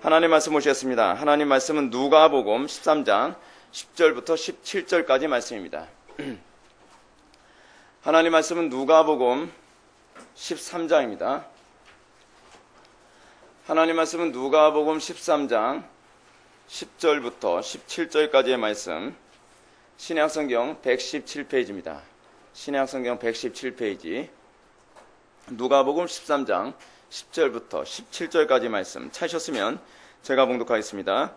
하나님 말씀 보시겠습니다. 하나님 말씀은 누가복음 13장 10절부터 17절까지 말씀입니다. 하나님 말씀은 누가복음 13장입니다. 하나님 말씀은 누가복음 13장 10절부터 17절까지의 말씀, 신약성경 117페이지입니다. 신약성경 117페이지, 누가복음 13장 10절부터 17절까지 말씀 찾으셨으면 제가 봉독하겠습니다.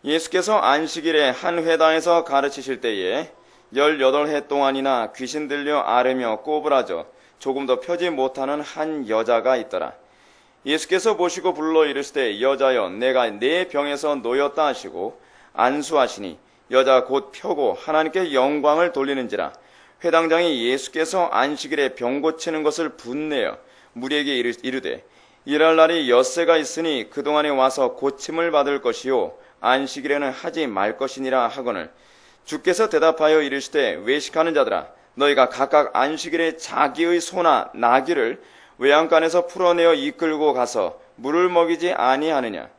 예수께서 안식일에 한 회당에서 가르치실 때에 18해 동안이나 귀신 들려 앓으며 꼬부라져 조금 더 펴지 못하는 한 여자가 있더라. 예수께서 보시고 불러 이르시되 여자여 내가 네 병에서 놓였다 하시고 안수하시니 여자가 곧 펴고 하나님께 영광을 돌리는지라. 회당장이 예수께서 안식일에 병 고치는 것을 분내어 무리에게 이르되 일할 날이 엿새가 있으니 그동안에 와서 고침을 받을 것이요 안식일에는 하지 말 것이니라 하거늘 주께서 대답하여 이르시되 외식하는 자들아 너희가 각각 안식일에 자기의 소나 나귀를 외양간에서 풀어내어 이끌고 가서 물을 먹이지 아니하느냐.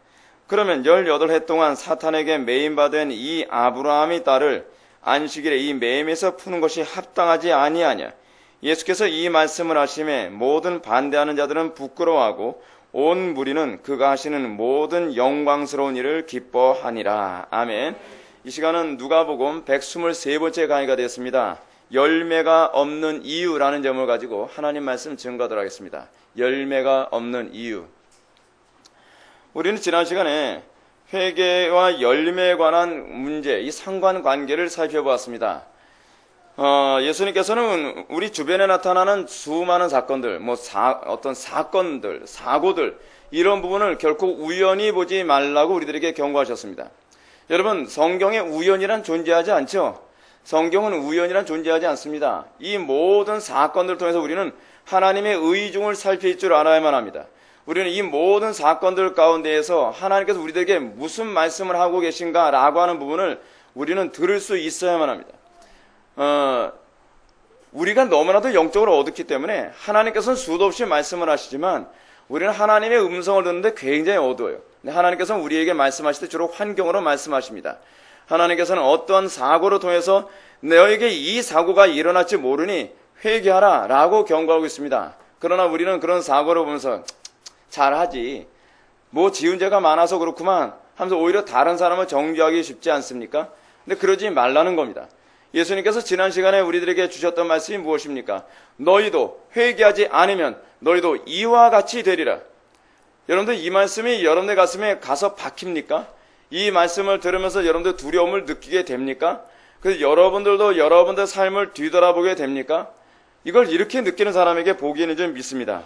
그러면 18해 동안 사탄에게 매임받은 이 아브라함의 딸을 안식일에 이 매임에서 푸는 것이 합당하지 아니하냐. 예수께서 이 말씀을 하심에 모든 반대하는 자들은 부끄러워하고 온 무리는 그가 하시는 모든 영광스러운 일을 기뻐하니라. 아멘. 이 시간은 누가복음 123번째 강의가 되었습니다. 열매가 없는 이유라는 제목을 가지고 하나님 말씀 증거하도록 하겠습니다. 열매가 없는 이유. 우리는 지난 시간에 회개와 열매에 관한 문제, 이 상관관계를 살펴보았습니다. 예수님께서는 우리 주변에 나타나는 수많은 사건들, 어떤 사건들, 사고들, 이런 부분을 결코 우연히 보지 말라고 우리들에게 경고하셨습니다. 여러분, 성경에 우연이란 존재하지 않죠? 성경은 우연이란 존재하지 않습니다. 이 모든 사건들을 통해서 우리는 하나님의 의중을 살필 줄 알아야만 합니다. 우리는 이 모든 사건들 가운데에서 하나님께서 우리들에게 무슨 말씀을 하고 계신가라고 하는 부분을 우리는 들을 수 있어야만 합니다. 우리가 너무나도 영적으로 어둡기 때문에 하나님께서는 수도 없이 말씀을 하시지만 우리는 하나님의 음성을 듣는데 굉장히 어두워요. 근데 하나님께서는 우리에게 말씀하실 때 주로 환경으로 말씀하십니다. 하나님께서는 어떠한 사고를 통해서 너에게 이 사고가 일어날지 모르니 회개하라 라고 경고하고 있습니다. 그러나 우리는 그런 사고를 보면서 잘하지, 지은 죄가 많아서 그렇구만 하면서 오히려 다른 사람을 정죄하기 쉽지 않습니까? 근데 그러지 말라는 겁니다. 예수님께서 지난 시간에 우리들에게 주셨던 말씀이 무엇입니까? 너희도 회개하지 않으면 너희도 이와 같이 되리라. 여러분들 이 말씀이 여러분들 가슴에 가서 박힙니까? 이 말씀을 들으면서 여러분들 두려움을 느끼게 됩니까? 그래서 여러분들도 여러분들 삶을 뒤돌아보게 됩니까? 이걸 이렇게 느끼는 사람에게 보기에는 좀 믿습니다.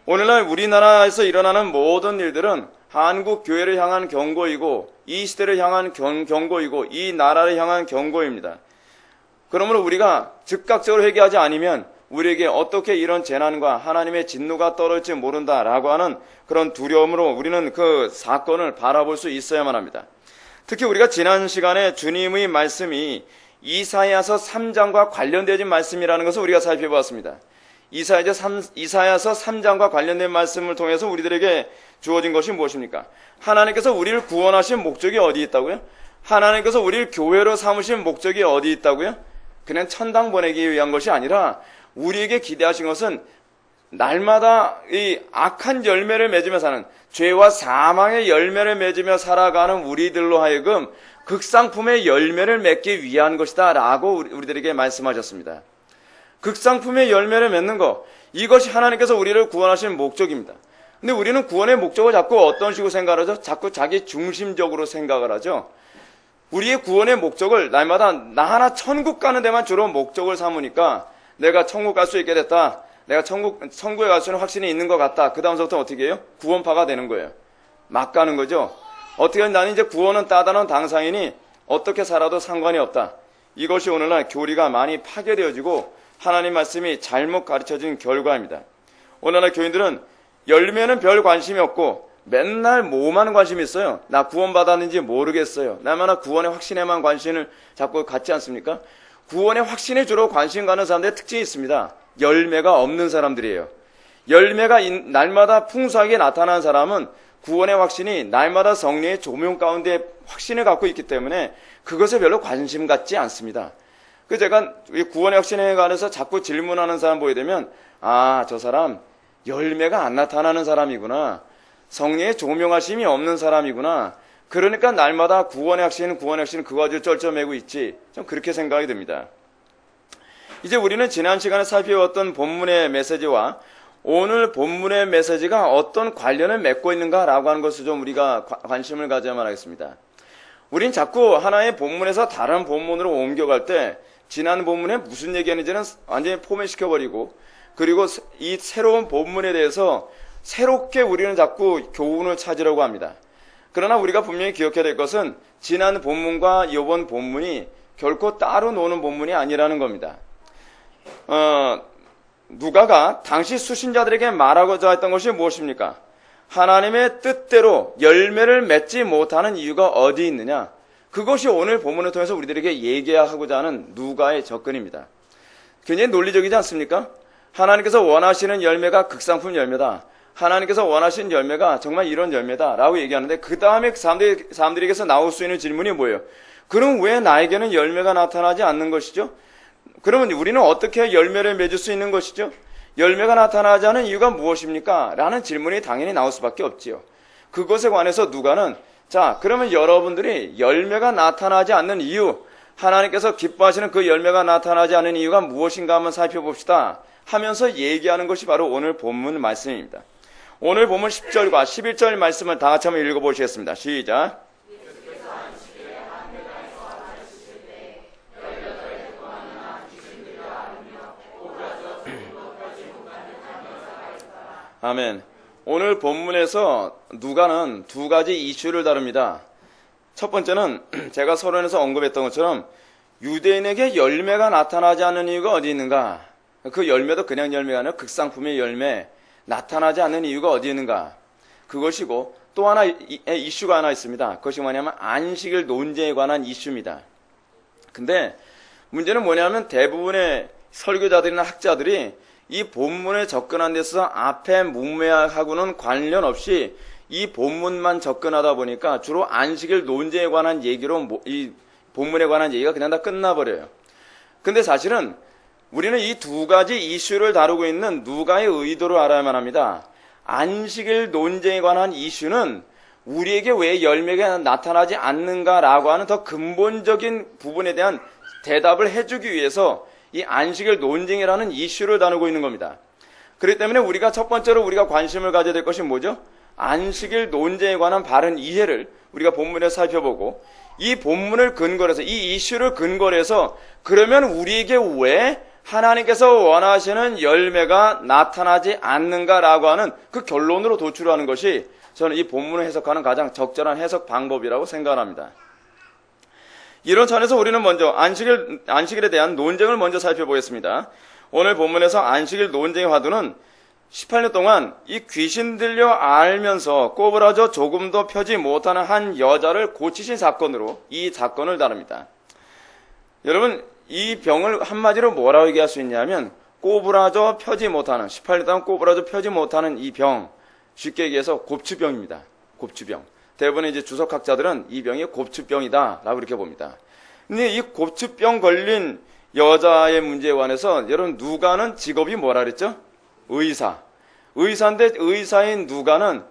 오늘날 우리나라에서 일어나는 모든 일들은 한국 교회를 향한 경고이고 이 시대를 향한 경고이고 이 나라를 향한 경고입니다. 그러므로 우리가 즉각적으로 회개하지 않으면 우리에게 어떻게 이런 재난과 하나님의 진노가 떨어질지 모른다라고 하는 그런 두려움으로 우리는 그 사건을 바라볼 수 있어야만 합니다. 특히 우리가 지난 시간에 주님의 말씀이 이사야서 3장과 관련된 말씀이라는 것을 우리가 살펴보았습니다. 이사야서 3장과 관련된 말씀을 통해서 우리들에게 주어진 것이 무엇입니까? 하나님께서 우리를 구원하신 목적이 어디 있다고요? 하나님께서 우리를 교회로 삼으신 목적이 어디 있다고요? 그냥 천당 보내기 위한 것이 아니라 우리에게 기대하신 것은 날마다 이 악한 열매를 맺으며 사는, 죄와 사망의 열매를 맺으며 살아가는 우리들로 하여금 극상품의 열매를 맺기 위한 것이다 라고 우리들에게 말씀하셨습니다. 극상품의 열매를 맺는 것, 이것이 하나님께서 우리를 구원하신 목적입니다. 근데 우리는 구원의 목적을 자꾸 어떤 식으로 생각을 하죠? 자꾸 자기 중심적으로 생각을 하죠. 우리의 구원의 목적을 날마다 나 하나 천국 가는 데만 주로 목적을 삼으니까 내가 천국 갈 수 있게 됐다. 내가 천국에 갈 수 있는 확신이 있는 것 같다. 그 다음부터 어떻게 해요? 구원파가 되는 거예요. 막 가는 거죠. 어떻게 나는 이제 구원은 따다는 당상이니 어떻게 살아도 상관이 없다. 이것이 오늘날 교리가 많이 파괴되어지고 하나님 말씀이 잘못 가르쳐진 결과입니다. 오늘날 교인들은 열매는 별 관심이 없고 맨날 뭐만 관심이 있어요. 나 구원받았는지 모르겠어요. 나마나 구원의 확신에만 관심을 자꾸 갖지 않습니까? 구원의 확신에 주로 관심 가는 사람들의 특징이 있습니다. 열매가 없는 사람들이에요. 열매가 날마다 풍성하게 나타나는 사람은 구원의 확신이 날마다 성령의 조명 가운데 확신을 갖고 있기 때문에 그것에 별로 관심 갖지 않습니다. 그 제가 이 구원의 확신에 관해서 자꾸 질문하는 사람 보게 되면 저 사람 열매가 안 나타나는 사람이구나. 성령의 조명하심이 없는 사람이구나. 그러니까 날마다 구원의 확신 그거 아주 쩔쩔매고 있지. 좀 그렇게 생각이 듭니다. 이제 우리는 지난 시간에 살펴봤던 본문의 메시지와 오늘 본문의 메시지가 어떤 관련을 맺고 있는가라고 하는 것을 좀 우리가 관심을 가져야만 하겠습니다. 우린 자꾸 하나의 본문에서 다른 본문으로 옮겨갈 때 지난 본문에 무슨 얘기하는지는 완전히 포맷시켜버리고 그리고 이 새로운 본문에 대해서 새롭게 우리는 자꾸 교훈을 찾으려고 합니다. 그러나 우리가 분명히 기억해야 될 것은 지난 본문과 이번 본문이 결코 따로 노는 본문이 아니라는 겁니다. 누가가 당시 수신자들에게 말하고자 했던 것이 무엇입니까? 하나님의 뜻대로 열매를 맺지 못하는 이유가 어디 있느냐? 그것이 오늘 본문을 통해서 우리들에게 얘기하고자 하는 누가의 접근입니다. 굉장히 논리적이지 않습니까? 하나님께서 원하시는 열매가 극상품 열매다. 하나님께서 원하시는 열매가 정말 이런 열매다라고 얘기하는데 그 다음에 사람들에게서 나올 수 있는 질문이 뭐예요? 그럼 왜 나에게는 열매가 나타나지 않는 것이죠? 그러면 우리는 어떻게 열매를 맺을 수 있는 것이죠? 열매가 나타나지 않은 이유가 무엇입니까? 라는 질문이 당연히 나올 수밖에 없지요. 그것에 관해서 누가는 그러면 여러분들이 열매가 나타나지 않는 이유, 하나님께서 기뻐하시는 그 열매가 나타나지 않는 이유가 무엇인가 한번 살펴봅시다 하면서 얘기하는 것이 바로 오늘 본문 말씀입니다. 오늘 본문 10절과 11절 말씀을 다 같이 한번 읽어보시겠습니다. 시작. 아멘. 오늘 본문에서 누가는 두 가지 이슈를 다룹니다. 첫 번째는 제가 서론에서 언급했던 것처럼 유대인에게 열매가 나타나지 않는 이유가 어디 있는가? 그 열매도 그냥 열매가 아니라 극상품의 열매, 나타나지 않는 이유가 어디 있는가? 그것이고 또 하나 이슈가 하나 있습니다. 그것이 뭐냐면 안식일 논쟁에 관한 이슈입니다. 근데 문제는 뭐냐면 대부분의 설교자들이나 학자들이 이 본문에 접근한 데 있어서 앞에 문맥하고는 관련 없이 이 본문만 접근하다 보니까 주로 안식일 논쟁에 관한 얘기로 이 본문에 관한 얘기가 그냥 다 끝나버려요. 근데 사실은 우리는 이 두 가지 이슈를 다루고 있는 누가의 의도를 알아야만 합니다. 안식일 논쟁에 관한 이슈는 우리에게 왜 열매가 나타나지 않는가라고 하는 더 근본적인 부분에 대한 대답을 해주기 위해서 이 안식일 논쟁이라는 이슈를 다루고 있는 겁니다. 그렇기 때문에 우리가 첫 번째로 우리가 관심을 가져야 될 것이 뭐죠? 안식일 논쟁에 관한 바른 이해를 우리가 본문에서 살펴보고 이 본문을 근거로 해서 이 이슈를 근거로 해서 그러면 우리에게 왜 하나님께서 원하시는 열매가 나타나지 않는가라고 하는 그 결론으로 도출하는 것이 저는 이 본문을 해석하는 가장 적절한 해석 방법이라고 생각합니다. 이런 차원에서 우리는 먼저 안식일에 대한 논쟁을 먼저 살펴보겠습니다. 오늘 본문에서 안식일 논쟁의 화두는 18년 동안 이 귀신 들려 알면서 꼬부라져 조금도 펴지 못하는 한 여자를 고치신 사건으로 이 사건을 다룹니다. 여러분, 이 병을 한마디로 뭐라고 얘기할 수 있냐면 꼬부라져 펴지 못하는 18년 동안 꼬부라져 펴지 못하는 이 병, 쉽게 얘기해서 곱추병입니다. 곱추병. 대부분의 이제 주석학자들은 이 병이 곱추병이다라고 이렇게 봅니다. 근데 이 곱추병 걸린 여자의 문제에 관해서 여러분 누가는 직업이 뭐라 그랬죠? 의사인데 의사인 누가는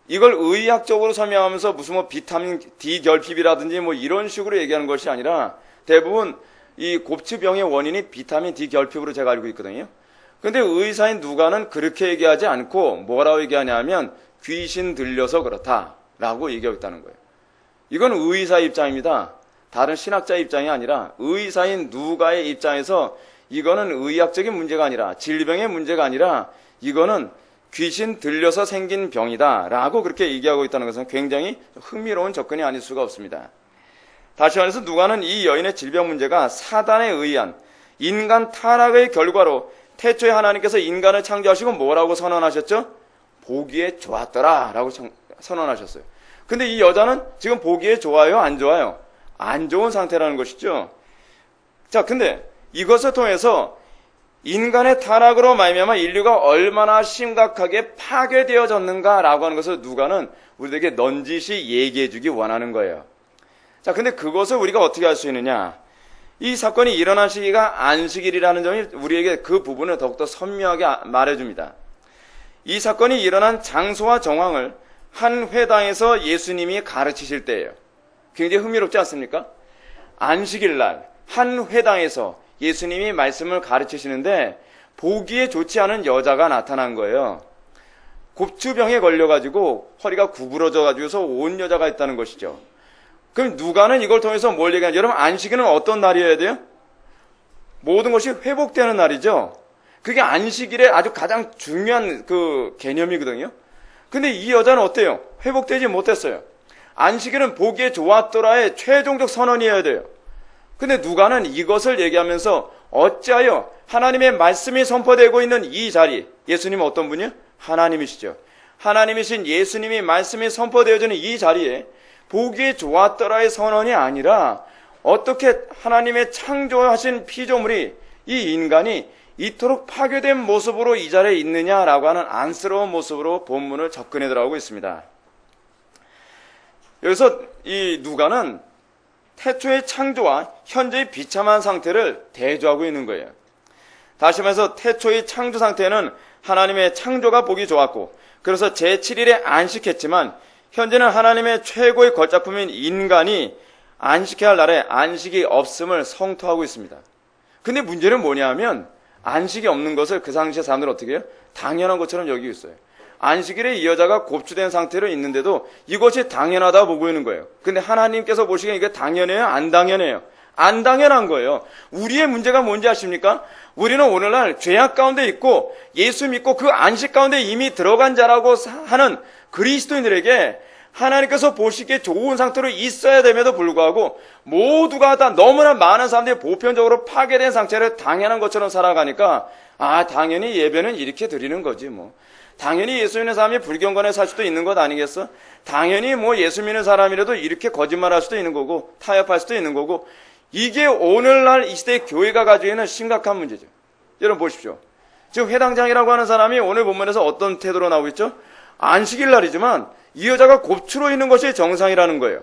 이걸 의학적으로 설명하면서 무슨 뭐 비타민 D 결핍이라든지 뭐 이런 식으로 얘기하는 것이 아니라 대부분 이 곱추병의 원인이 비타민 D 결핍으로 제가 알고 있거든요. 근데 의사인 누가는 그렇게 얘기하지 않고 뭐라고 얘기하냐면 귀신 들려서 그렇다라고 얘기하고 있다는 거예요. 이건 의사 입장입니다. 다른 신학자 입장이 아니라 의사인 누가의 입장에서 이거는 의학적인 문제가 아니라 질병의 문제가 아니라 이거는 귀신 들려서 생긴 병이다 라고 그렇게 얘기하고 있다는 것은 굉장히 흥미로운 접근이 아닐 수가 없습니다. 다시 말해서 누가는 이 여인의 질병 문제가 사단에 의한 인간 타락의 결과로 태초에 하나님께서 인간을 창조하시고 뭐라고 선언하셨죠? 보기에 좋았더라 라고 선언하셨어요. 근데 이 여자는 지금 보기에 좋아요? 안 좋아요? 안 좋은 상태라는 것이죠. 자, 근데 이것을 통해서 인간의 타락으로 말미암아 인류가 얼마나 심각하게 파괴되어졌는가라고 하는 것을 누가는 우리에게 넌지시 얘기해 주기 원하는 거예요. 자, 근데 그것을 우리가 어떻게 할 수 있느냐? 이 사건이 일어난 시기가 안식일이라는 점이 우리에게 그 부분을 더욱더 선명하게 말해줍니다. 이 사건이 일어난 장소와 정황을 한 회당에서 예수님이 가르치실 때예요. 굉장히 흥미롭지 않습니까? 안식일 날 한 회당에서 예수님이 말씀을 가르치시는데 보기에 좋지 않은 여자가 나타난 거예요. 곱추병에 걸려가지고 허리가 구부러져가지고서 온 여자가 있다는 것이죠. 그럼 누가는 이걸 통해서 뭘 얘기하냐? 여러분, 안식일은 어떤 날이어야 돼요? 모든 것이 회복되는 날이죠. 그게 안식일의 아주 가장 중요한 그 개념이거든요. 근데 이 여자는 어때요? 회복되지 못했어요. 안식일은 보기에 좋았더라의 최종적 선언이어야 돼요. 근데 누가는 이것을 얘기하면서 어찌하여 하나님의 말씀이 선포되고 있는 이 자리, 예수님은 어떤 분이요? 하나님이시죠. 하나님이신 예수님이 말씀이 선포되어지는 이 자리에 보기에 좋았더라의 선언이 아니라 어떻게 하나님의 창조하신 피조물이, 이 인간이 이토록 파괴된 모습으로 이 자리에 있느냐라고 하는 안쓰러운 모습으로 본문을 접근해 들어가고 있습니다. 여기서 이 누가는 태초의 창조와 현재의 비참한 상태를 대조하고 있는 거예요. 다시 말해서 태초의 창조 상태는 하나님의 창조가 보기 좋았고 그래서 제7일에 안식했지만 현재는 하나님의 최고의 걸작품인 인간이 안식해야 할 날에 안식이 없음을 성토하고 있습니다. 근데 문제는 뭐냐 하면 안식이 없는 것을 그 당시의 사람들은 어떻게 해요? 당연한 것처럼 여기고 있어요. 안식일에 이 여자가 곱추된 상태로 있는데도 이것이 당연하다 보고 있는 거예요. 근데 하나님께서 보시기엔 이게 당연해요? 안 당연해요? 안 당연한 거예요. 우리의 문제가 뭔지 아십니까? 우리는 오늘날 죄악 가운데 있고 예수 믿고 그 안식 가운데 이미 들어간 자라고 하는 그리스도인들에게 하나님께서 보시기에 좋은 상태로 있어야 됨에도 불구하고 모두가 다 너무나 많은 사람들이 보편적으로 파괴된 상태를 당연한 것처럼 살아가니까 당연히 예배는 이렇게 드리는 거지 뭐. 당연히 예수 믿는 사람이 불경건에 살 수도 있는 것 아니겠어? 당연히 예수 믿는 사람이라도 이렇게 거짓말할 수도 있는 거고 타협할 수도 있는 거고 이게 오늘날 이 시대의 교회가 가지고 있는 심각한 문제죠. 여러분 보십시오. 지금 회당장이라고 하는 사람이 오늘 본문에서 어떤 태도로 나오고 있죠? 안식일 날이지만 이 여자가 곱추로 있는 것이 정상이라는 거예요.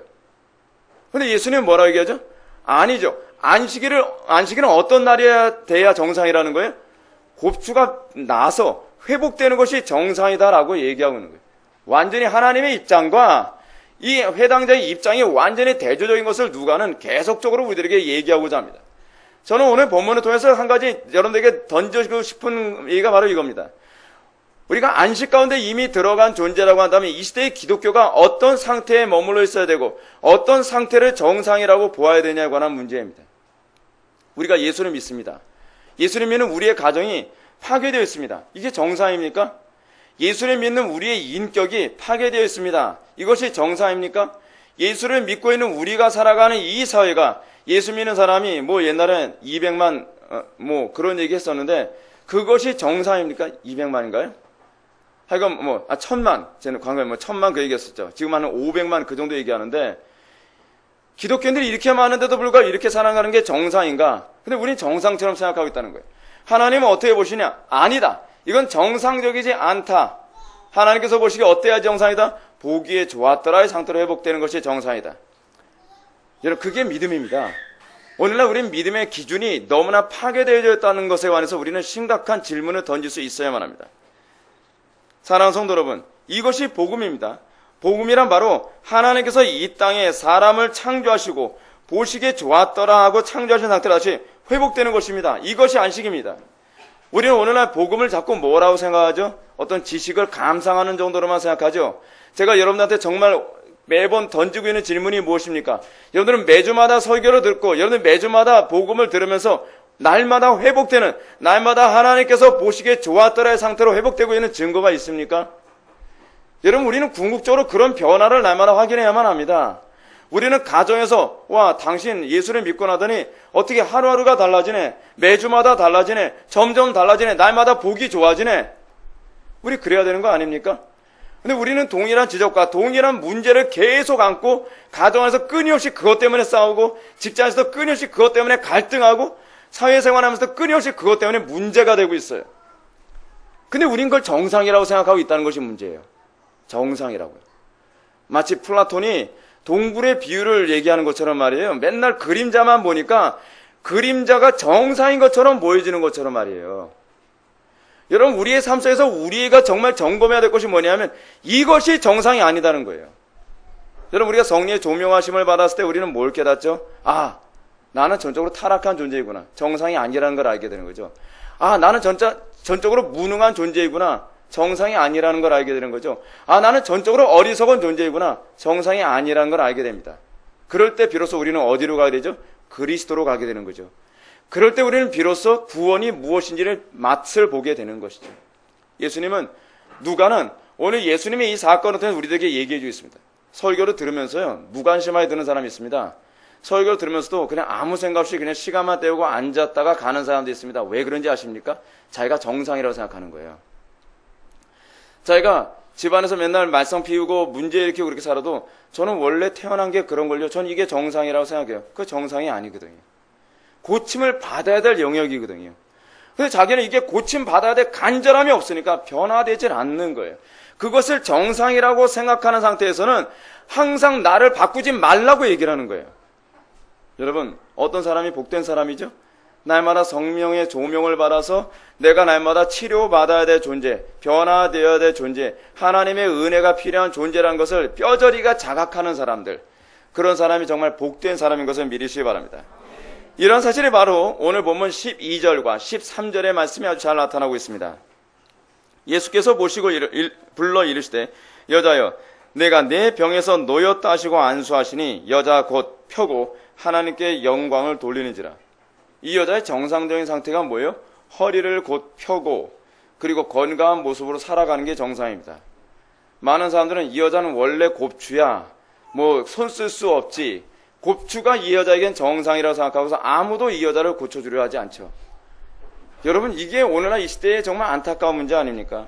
근데 예수님은 뭐라고 얘기하죠? 아니죠. 안식일은 어떤 날이어야 돼야 정상이라는 거예요? 곱추가 나서 회복되는 것이 정상이다라고 얘기하고 있는 거예요. 완전히 하나님의 입장과 이 회당자의 입장이 완전히 대조적인 것을 누가는 계속적으로 우리들에게 얘기하고자 합니다. 저는 오늘 본문을 통해서 한 가지 여러분들에게 던지고 싶은 얘기가 바로 이겁니다. 우리가 안식 가운데 이미 들어간 존재라고 한다면 이 시대의 기독교가 어떤 상태에 머물러 있어야 되고 어떤 상태를 정상이라고 보아야 되냐에 관한 문제입니다. 우리가 예수를 믿습니다. 예수를 믿는 우리의 가정이 파괴되어 있습니다. 이게 정상입니까? 예수를 믿는 우리의 인격이 파괴되어 있습니다. 이것이 정상입니까? 예수를 믿고 있는 우리가 살아가는 이 사회가 예수 믿는 사람이 옛날엔 200만 그런 얘기 했었는데 그것이 정상입니까? 200만인가요? 하여간 1000만, 저는 광고에 1000만 그 얘기했었죠. 지금 한 500만 그 정도 얘기하는데 기독교인들이 이렇게 많은데도 불구하고 이렇게 살아가는 게 정상인가? 근데 우리는 정상처럼 생각하고 있다는 거예요. 하나님은 어떻게 보시냐? 아니다. 이건 정상적이지 않다. 하나님께서 보시기에 어때야 정상이다? 보기에 좋았더라의 상태로 회복되는 것이 정상이다. 여러분, 그게 믿음입니다. 오늘날 우리는 믿음의 기준이 너무나 파괴되어 있다는 것에 관해서 우리는 심각한 질문을 던질 수 있어야만 합니다. 사랑하는 성도 여러분, 이것이 복음입니다. 복음이란 바로 하나님께서 이 땅에 사람을 창조하시고 보시기에 좋았더라 하고 창조하신 상태로 다시 회복되는 것입니다. 이것이 안식입니다. 우리는 오늘날 복음을 자꾸 뭐라고 생각하죠? 어떤 지식을 감상하는 정도로만 생각하죠. 제가 여러분들한테 정말 매번 던지고 있는 질문이 무엇입니까? 여러분들은 매주마다 설교를 듣고 여러분들 매주마다 복음을 들으면서 날마다 회복되는, 날마다 하나님께서 보시기에 좋았더라의 상태로 회복되고 있는 증거가 있습니까? 여러분, 우리는 궁극적으로 그런 변화를 날마다 확인해야만 합니다. 우리는 가정에서 당신 예수를 믿고 나더니 어떻게 하루하루가 달라지네, 매주마다 달라지네, 점점 달라지네, 날마다 복이 좋아지네. 우리 그래야 되는 거 아닙니까? 근데 우리는 동일한 지적과 동일한 문제를 계속 안고 가정에서 끊임없이 그것 때문에 싸우고 직장에서도 끊임없이 그것 때문에 갈등하고 사회생활하면서 끊임없이 그것 때문에 문제가 되고 있어요. 근데 우린 그걸 정상이라고 생각하고 있다는 것이 문제예요. 정상이라고요. 마치 플라톤이 동굴의 비유를 얘기하는 것처럼 말이에요. 맨날 그림자만 보니까 그림자가 정상인 것처럼 보여지는 것처럼 말이에요. 여러분, 우리의 삶 속에서 우리가 정말 점검해야 될 것이 뭐냐면 이것이 정상이 아니다는 거예요. 여러분, 우리가 성령의 조명하심을 받았을 때 우리는 뭘 깨닫죠? 아, 나는 전적으로 타락한 존재이구나. 정상이 아니라는 걸 알게 되는 거죠. 아, 나는 전적으로 무능한 존재이구나. 정상이 아니라는 걸 알게 되는 거죠. 아, 나는 전적으로 어리석은 존재이구나. 정상이 아니라는 걸 알게 됩니다. 그럴 때 비로소 우리는 어디로 가게 되죠? 그리스도로 가게 되는 거죠. 그럴 때 우리는 비로소 구원이 무엇인지를 맛을 보게 되는 것이죠. 예수님은, 누가는 오늘 예수님의 이 사건을 통해 우리들에게 얘기해 주고 있습니다. 설교를 들으면서요, 무관심하게 듣는 사람이 있습니다. 설교를 들으면서도 그냥 아무 생각 없이 그냥 시간만 때우고 앉았다가 가는 사람도 있습니다. 왜 그런지 아십니까? 자기가 정상이라고 생각하는 거예요. 자기가 집안에서 맨날 말썽 피우고 문제 일으키고 그렇게 살아도 저는 원래 태어난 게 그런 걸요. 전 이게 정상이라고 생각해요. 그 정상이 아니거든요. 고침을 받아야 될 영역이거든요. 근데 자기는 이게 고침 받아야 될 간절함이 없으니까 변화되질 않는 거예요. 그것을 정상이라고 생각하는 상태에서는 항상 나를 바꾸지 말라고 얘기를 하는 거예요. 여러분, 어떤 사람이 복된 사람이죠? 날마다 성령의 조명을 받아서 내가 날마다 치료받아야 될 존재, 변화되어야 될 존재, 하나님의 은혜가 필요한 존재라는 것을 뼈저리가 자각하는 사람들, 그런 사람이 정말 복된 사람인 것을 믿으시기 바랍니다. 이런 사실이 바로 오늘 본문 12절과 13절의 말씀이 아주 잘 나타나고 있습니다. 예수께서 보시고 불러 이르시되 여자여 내가 내 병에서 놓였다 하시고 안수하시니 여자 곧 펴고 하나님께 영광을 돌리는지라. 이 여자의 정상적인 상태가 뭐예요? 허리를 곧 펴고 그리고 건강한 모습으로 살아가는 게 정상입니다. 많은 사람들은 이 여자는 원래 곱추야, 뭐 손 쓸 수 없지, 곱추가 이 여자에겐 정상이라고 생각하고서 아무도 이 여자를 고쳐주려 하지 않죠. 여러분, 이게 오늘날 이 시대의 정말 안타까운 문제 아닙니까?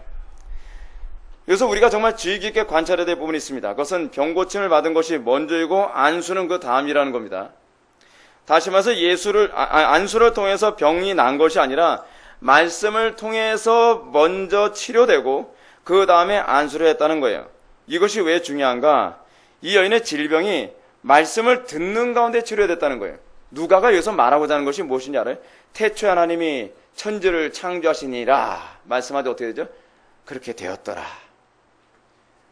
그래서 우리가 정말 주의 깊게 관찰해야 될 부분이 있습니다. 그것은 병고침을 받은 것이 먼저이고 안수는 그 다음이라는 겁니다. 다시 말해서 안수를 통해서 병이 난 것이 아니라 말씀을 통해서 먼저 치료되고 그 다음에 안수를 했다는 거예요. 이것이 왜 중요한가? 이 여인의 질병이 말씀을 듣는 가운데 치료됐다는 거예요. 누가가 여기서 말하고자 하는 것이 무엇인지 알아요? 태초에 하나님이 천지를 창조하시니라 말씀할 때 어떻게 되죠? 그렇게 되었더라.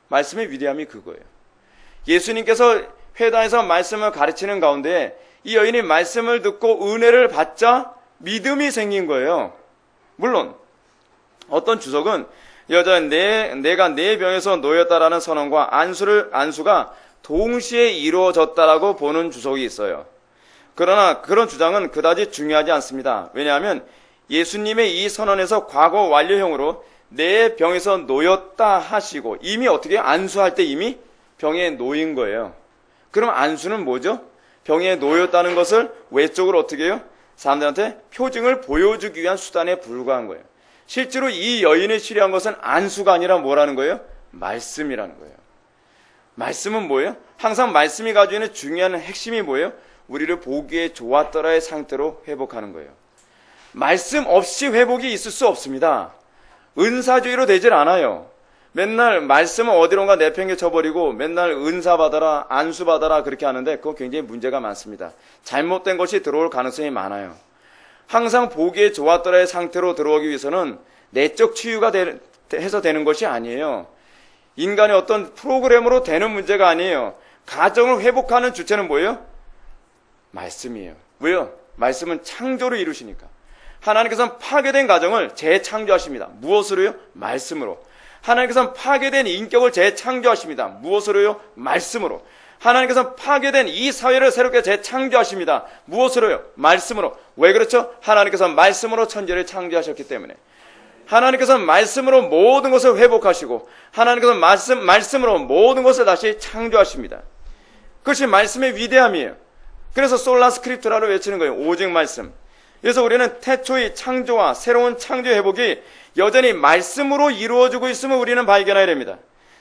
말씀의 위대함이 그거예요. 예수님께서 회당에서 말씀을 가르치는 가운데 이 여인이 말씀을 듣고 은혜를 받자 믿음이 생긴 거예요. 물론 어떤 주석은 여자 내가 내 병에서 놓였다라는 선언과 안수가 동시에 이루어졌다라고 보는 주석이 있어요. 그러나 그런 주장은 그다지 중요하지 않습니다. 왜냐하면 예수님의 이 선언에서 과거 완료형으로 내 병에서 놓였다 하시고 이미 어떻게 안수할 때 이미 병에 놓인 거예요. 그럼 안수는 뭐죠? 병에 놓였다는 것을 외적으로 어떻게 해요? 사람들한테 표징을 보여주기 위한 수단에 불과한 거예요. 실제로 이 여인을 치료한 것은 안수가 아니라 뭐라는 거예요? 말씀이라는 거예요. 말씀은 뭐예요? 항상 말씀이 가지고 있는 중요한 핵심이 뭐예요? 우리를 보기에 좋았더라의 상태로 회복하는 거예요. 말씀 없이 회복이 있을 수 없습니다. 은사주의로 되질 않아요. 맨날 말씀은 어디론가 내팽개쳐버리고 맨날 은사 받아라, 안수 받아라 그렇게 하는데 그거 굉장히 문제가 많습니다. 잘못된 것이 들어올 가능성이 많아요. 항상 보기에 좋았더라의 상태로 들어오기 위해서는 내적 치유가 해서 되는 것이 아니에요. 인간의 어떤 프로그램으로 되는 문제가 아니에요. 가정을 회복하는 주체는 뭐예요? 말씀이에요. 왜요? 말씀은 창조를 이루시니까. 하나님께서는 파괴된 가정을 재창조하십니다. 무엇으로요? 말씀으로. 하나님께서는 파괴된 인격을 재창조하십니다. 무엇으로요? 말씀으로. 하나님께서는 파괴된 이 사회를 새롭게 재창조하십니다. 무엇으로요? 말씀으로. 왜 그렇죠? 하나님께서는 말씀으로 천지를 창조하셨기 때문에. 하나님께서는 말씀으로 모든 것을 회복하시고 하나님께서는 말씀으로 모든 것을 다시 창조하십니다. 그것이 말씀의 위대함이에요. 그래서 솔라 스크립트라로 외치는 거예요. 오직 말씀. 그래서 우리는 태초의 창조와 새로운 창조 회복이 여전히 말씀으로 이루어지고 있음을 우리는 발견해야 됩니다.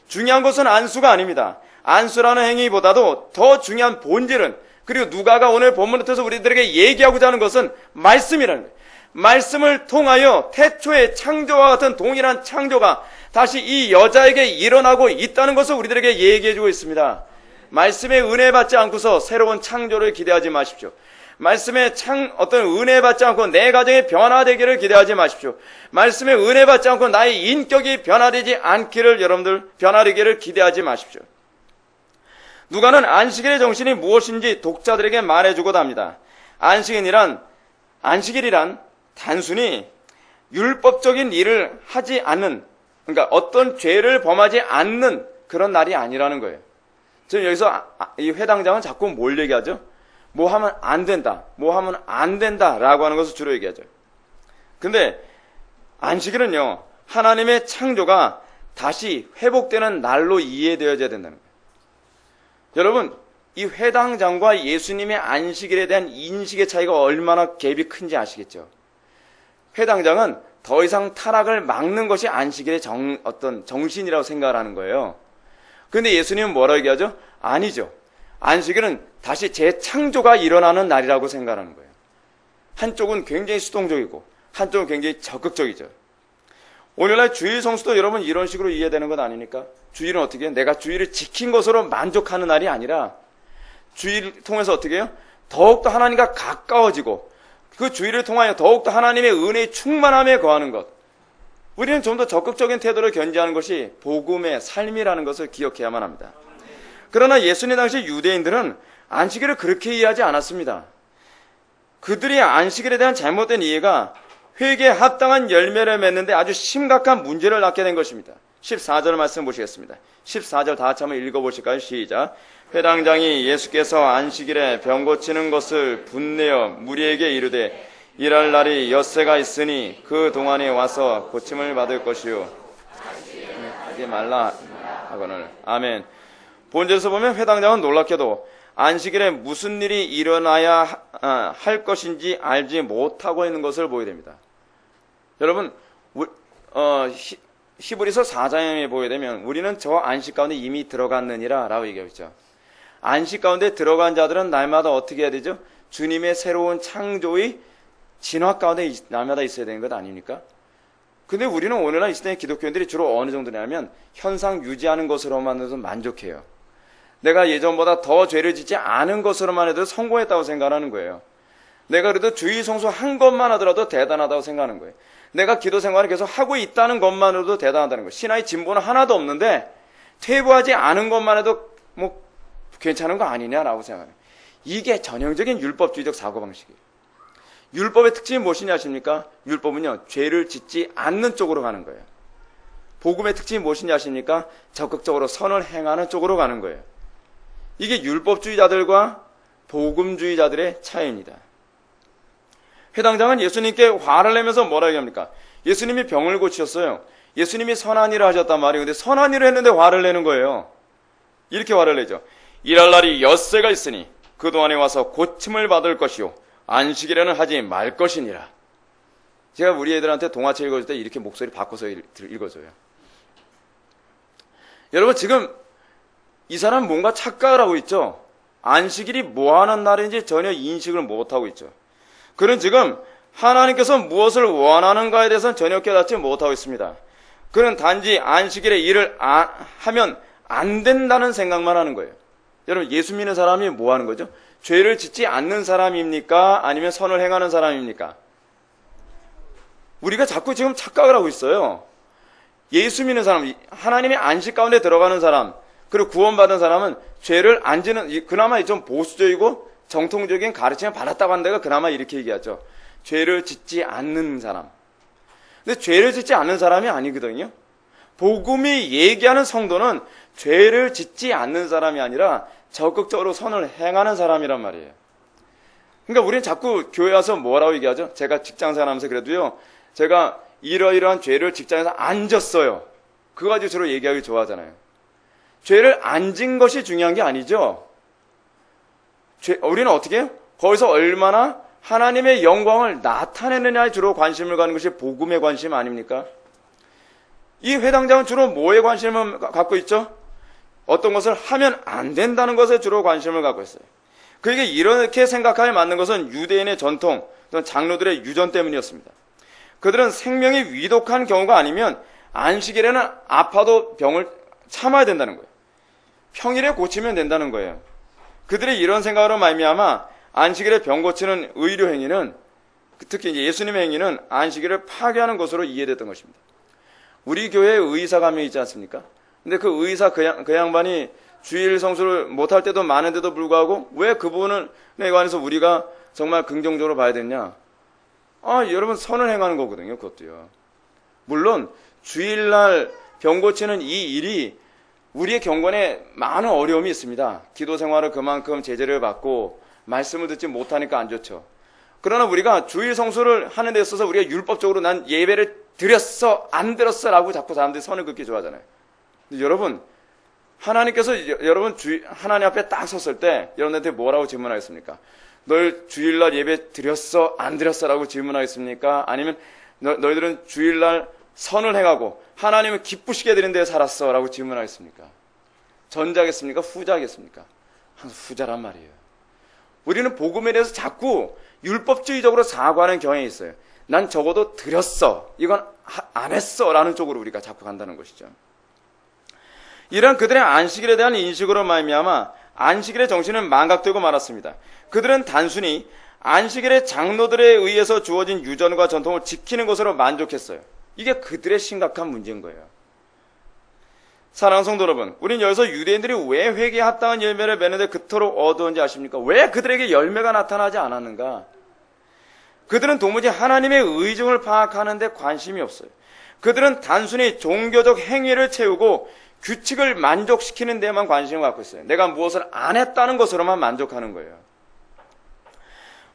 중요한 것은 안수가 아닙니다. 안수라는 행위보다도 더 중요한 본질은 그리고 누가가 오늘 본문을 통해서 우리들에게 얘기하고자 하는 것은 말씀이라는 거예요. 말씀을 통하여 태초의 창조와 같은 동일한 창조가 다시 이 여자에게 일어나고 있다는 것을 우리들에게 얘기해주고 있습니다. 말씀의 은혜 받지 않고서 새로운 창조를 기대하지 마십시오. 말씀의 어떤 은혜 받지 않고 내 가정이 변화되기를 기대하지 마십시오. 말씀의 은혜 받지 않고 나의 인격이 변화되지 않기를 여러분들 변화되기를 기대하지 마십시오. 누가는 안식일의 정신이 무엇인지 독자들에게 말해주고자 합니다. 안식일이란 단순히 율법적인 일을 하지 않는, 그러니까 어떤 죄를 범하지 않는 그런 날이 아니라는 거예요. 지금 여기서 이 회당장은 자꾸 뭘 얘기하죠? 뭐 하면 안 된다, 뭐 하면 안 된다라고 하는 것을 주로 얘기하죠. 근데 안식일은요, 하나님의 창조가 다시 회복되는 날로 이해되어져야 된다는 거예요. 여러분, 이 회당장과 예수님의 안식일에 대한 인식의 차이가 얼마나 갭이 큰지 아시겠죠? 회당장은 더 이상 타락을 막는 것이 안식일의 어떤 정신이라고 생각을 하는 거예요. 그런데 예수님은 뭐라고 얘기하죠? 아니죠. 안식일은 다시 재창조가 일어나는 날이라고 생각하는 거예요. 한쪽은 굉장히 수동적이고 한쪽은 굉장히 적극적이죠. 오늘날 주일 성수도 여러분 이런 식으로 이해되는 것 아닙니까? 주일은 어떻게 해요? 내가 주일을 지킨 것으로 만족하는 날이 아니라 주일을 통해서 어떻게 해요? 더욱더 하나님과 가까워지고 그 주일을 통하여 더욱더 하나님의 은혜의 충만함에 거하는 것. 우리는 좀 더 적극적인 태도를 견지하는 것이 복음의 삶이라는 것을 기억해야만 합니다. 그러나 예수님 당시 유대인들은 안식일을 그렇게 이해하지 않았습니다. 그들이 안식일에 대한 잘못된 이해가 회개에 합당한 열매를 맺는데 아주 심각한 문제를 낳게 된 것입니다. 14절 말씀 보시겠습니다. 14절 다 같이 한번 읽어보실까요? 시작. 회당장이 예수께서 안식일에 병 고치는 것을 분내어 무리에게 이르되 일할 날이 엿새가 있으니 그 동안에 와서 고침을 받을 것이요 하지 말라 하거늘. 아멘. 본절에서 보면 회당장은 놀랍게도 안식일에 무슨 일이 일어나야 할 것인지 알지 못하고 있는 것을 보게 됩니다. 여러분, 히브리서 4장에 보게 되면 우리는 저 안식 가운데 이미 들어갔느니라 라고 얘기하고 있죠. 안식 가운데 들어간 자들은 날마다 어떻게 해야 되죠? 주님의 새로운 창조의 진화 가운데 날마다 있어야 되는 것 아닙니까? 근데 우리는 오늘날 이 시대의 기독교인들이 주로 어느 정도냐면 현상 유지하는 것으로만 만족해요. 내가 예전보다 더 죄를 짓지 않은 것으로만 해도 성공했다고 생각하는 거예요. 내가 그래도 주일 성수 한 것만 하더라도 대단하다고 생각하는 거예요. 내가 기도 생활을 계속 하고 있다는 것만으로도 대단하다는 거예요. 신앙의 진보는 하나도 없는데 퇴보하지 않은 것만 해도 뭐 괜찮은 거 아니냐라고 생각해요. 이게 전형적인 율법주의적 사고방식이에요. 율법의 특징이 무엇이냐 아십니까? 율법은요, 죄를 짓지 않는 쪽으로 가는 거예요. 복음의 특징이 무엇이냐 아십니까? 적극적으로 선을 행하는 쪽으로 가는 거예요. 이게 율법주의자들과 복음주의자들의 차이입니다. 회당장은 예수님께 화를 내면서 뭐라 얘기합니까? 예수님이 병을 고치셨어요. 예수님이 선한 일을 하셨단 말이에요. 근데 선한 일을 했는데 화를 내는 거예요. 이렇게 화를 내죠. 일할 날이 엿새가 있으니 그동안에 와서 고침을 받을 것이요 안식일에는 하지 말 것이니라. 제가 우리 애들한테 동화책 읽어줄 때 이렇게 목소리 바꿔서 읽어줘요. 여러분, 지금 이 사람 뭔가 착각을 하고 있죠. 안식일이 뭐 하는 날인지 전혀 인식을 못하고 있죠. 그는 지금 하나님께서 무엇을 원하는가에 대해서는 전혀 깨닫지 못하고 있습니다. 그는 단지 안식일에 일을 하면 안 된다는 생각만 하는 거예요. 여러분, 예수 믿는 사람이 뭐 하는 거죠? 죄를 짓지 않는 사람입니까? 아니면 선을 행하는 사람입니까? 우리가 자꾸 지금 착각을 하고 있어요. 예수 믿는 사람, 하나님의 안식 가운데 들어가는 사람, 그리고 구원받은 사람은 죄를 안 지는, 그나마 좀 보수적이고 정통적인 가르침을 받았다고 하는 데가 그나마 이렇게 얘기하죠. 죄를 짓지 않는 사람. 근데 죄를 짓지 않는 사람이 아니거든요. 복음이 얘기하는 성도는 죄를 짓지 않는 사람이 아니라 적극적으로 선을 행하는 사람이란 말이에요. 그러니까 우리는 자꾸 교회 와서 뭐라고 얘기하죠? 제가 직장생활 하면서 그래도요, 제가 이러이러한 죄를 직장에서 안 졌어요. 그거 가지고 주로 얘기하기 좋아하잖아요. 죄를 안 진 것이 중요한 게 아니죠. 우리는 어떻게 해요? 거기서 얼마나 하나님의 영광을 나타내느냐에 주로 관심을 가는 것이 복음의 관심 아닙니까? 이 회당장은 주로 뭐에 관심을 갖고 있죠? 어떤 것을 하면 안 된다는 것에 주로 관심을 갖고 있어요. 그에게 이렇게 생각하에 맞는 것은 유대인의 전통 또는 장로들의 유전 때문이었습니다. 그들은 생명이 위독한 경우가 아니면 안식일에는 아파도 병을 참아야 된다는 거예요. 평일에 고치면 된다는 거예요. 그들의 이런 생각으로 말미암아 안식일에 병 고치는 의료 행위는, 특히 예수님의 행위는 안식일을 파괴하는 것으로 이해됐던 것입니다. 우리 교회에 의사가 한 명 있지 않습니까? 근데 그 의사 그 양반이 주일 성수를 못할 때도 많은데도 불구하고 왜 그 부분에 관해서 우리가 정말 긍정적으로 봐야 되냐? 여러분 선을 행하는 거거든요. 그것도요. 물론 주일날 병 고치는 이 일이 우리의 경건에 많은 어려움이 있습니다. 기도 생활을 그만큼 제재를 받고 말씀을 듣지 못하니까 안 좋죠. 그러나 우리가 주일 성수를 하는 데 있어서 우리가 율법적으로 난 예배를 드렸어 안 드렸어 라고 자꾸 사람들이 선을 긋기 좋아하잖아요. 근데 여러분, 하나님께서 여러분 하나님 앞에 딱 섰을 때 여러분한테 뭐라고 질문하겠습니까? 널 주일날 예배 드렸어 안 드렸어 라고 질문하겠습니까? 아니면 너희들은 주일날 선을 행하고 하나님을 기쁘시게 드린 데에 살았어 라고 질문하겠습니까? 전자겠습니까? 후자겠습니까? 항상 후자란 말이에요. 우리는 복음에 대해서 자꾸 율법주의적으로 사고하는 경향이 있어요. 난 적어도 드렸어, 이건 안 했어 라는 쪽으로 우리가 자꾸 간다는 것이죠. 이런 그들의 안식일에 대한 인식으로 말미암아 안식일의 정신은 망각되고 말았습니다. 그들은 단순히 안식일의 장로들에 의해서 주어진 유전과 전통을 지키는 것으로 만족했어요. 이게 그들의 심각한 문제인 거예요. 사랑하는 성도 여러분, 우린 여기서 유대인들이 왜 회개에 합당한 열매를 맺는데 그토록 어두운지 아십니까? 왜 그들에게 열매가 나타나지 않았는가? 그들은 도무지 하나님의 의중을 파악하는 데 관심이 없어요. 그들은 단순히 종교적 행위를 채우고 규칙을 만족시키는 데만 관심을 갖고 있어요. 내가 무엇을 안 했다는 것으로만 만족하는 거예요.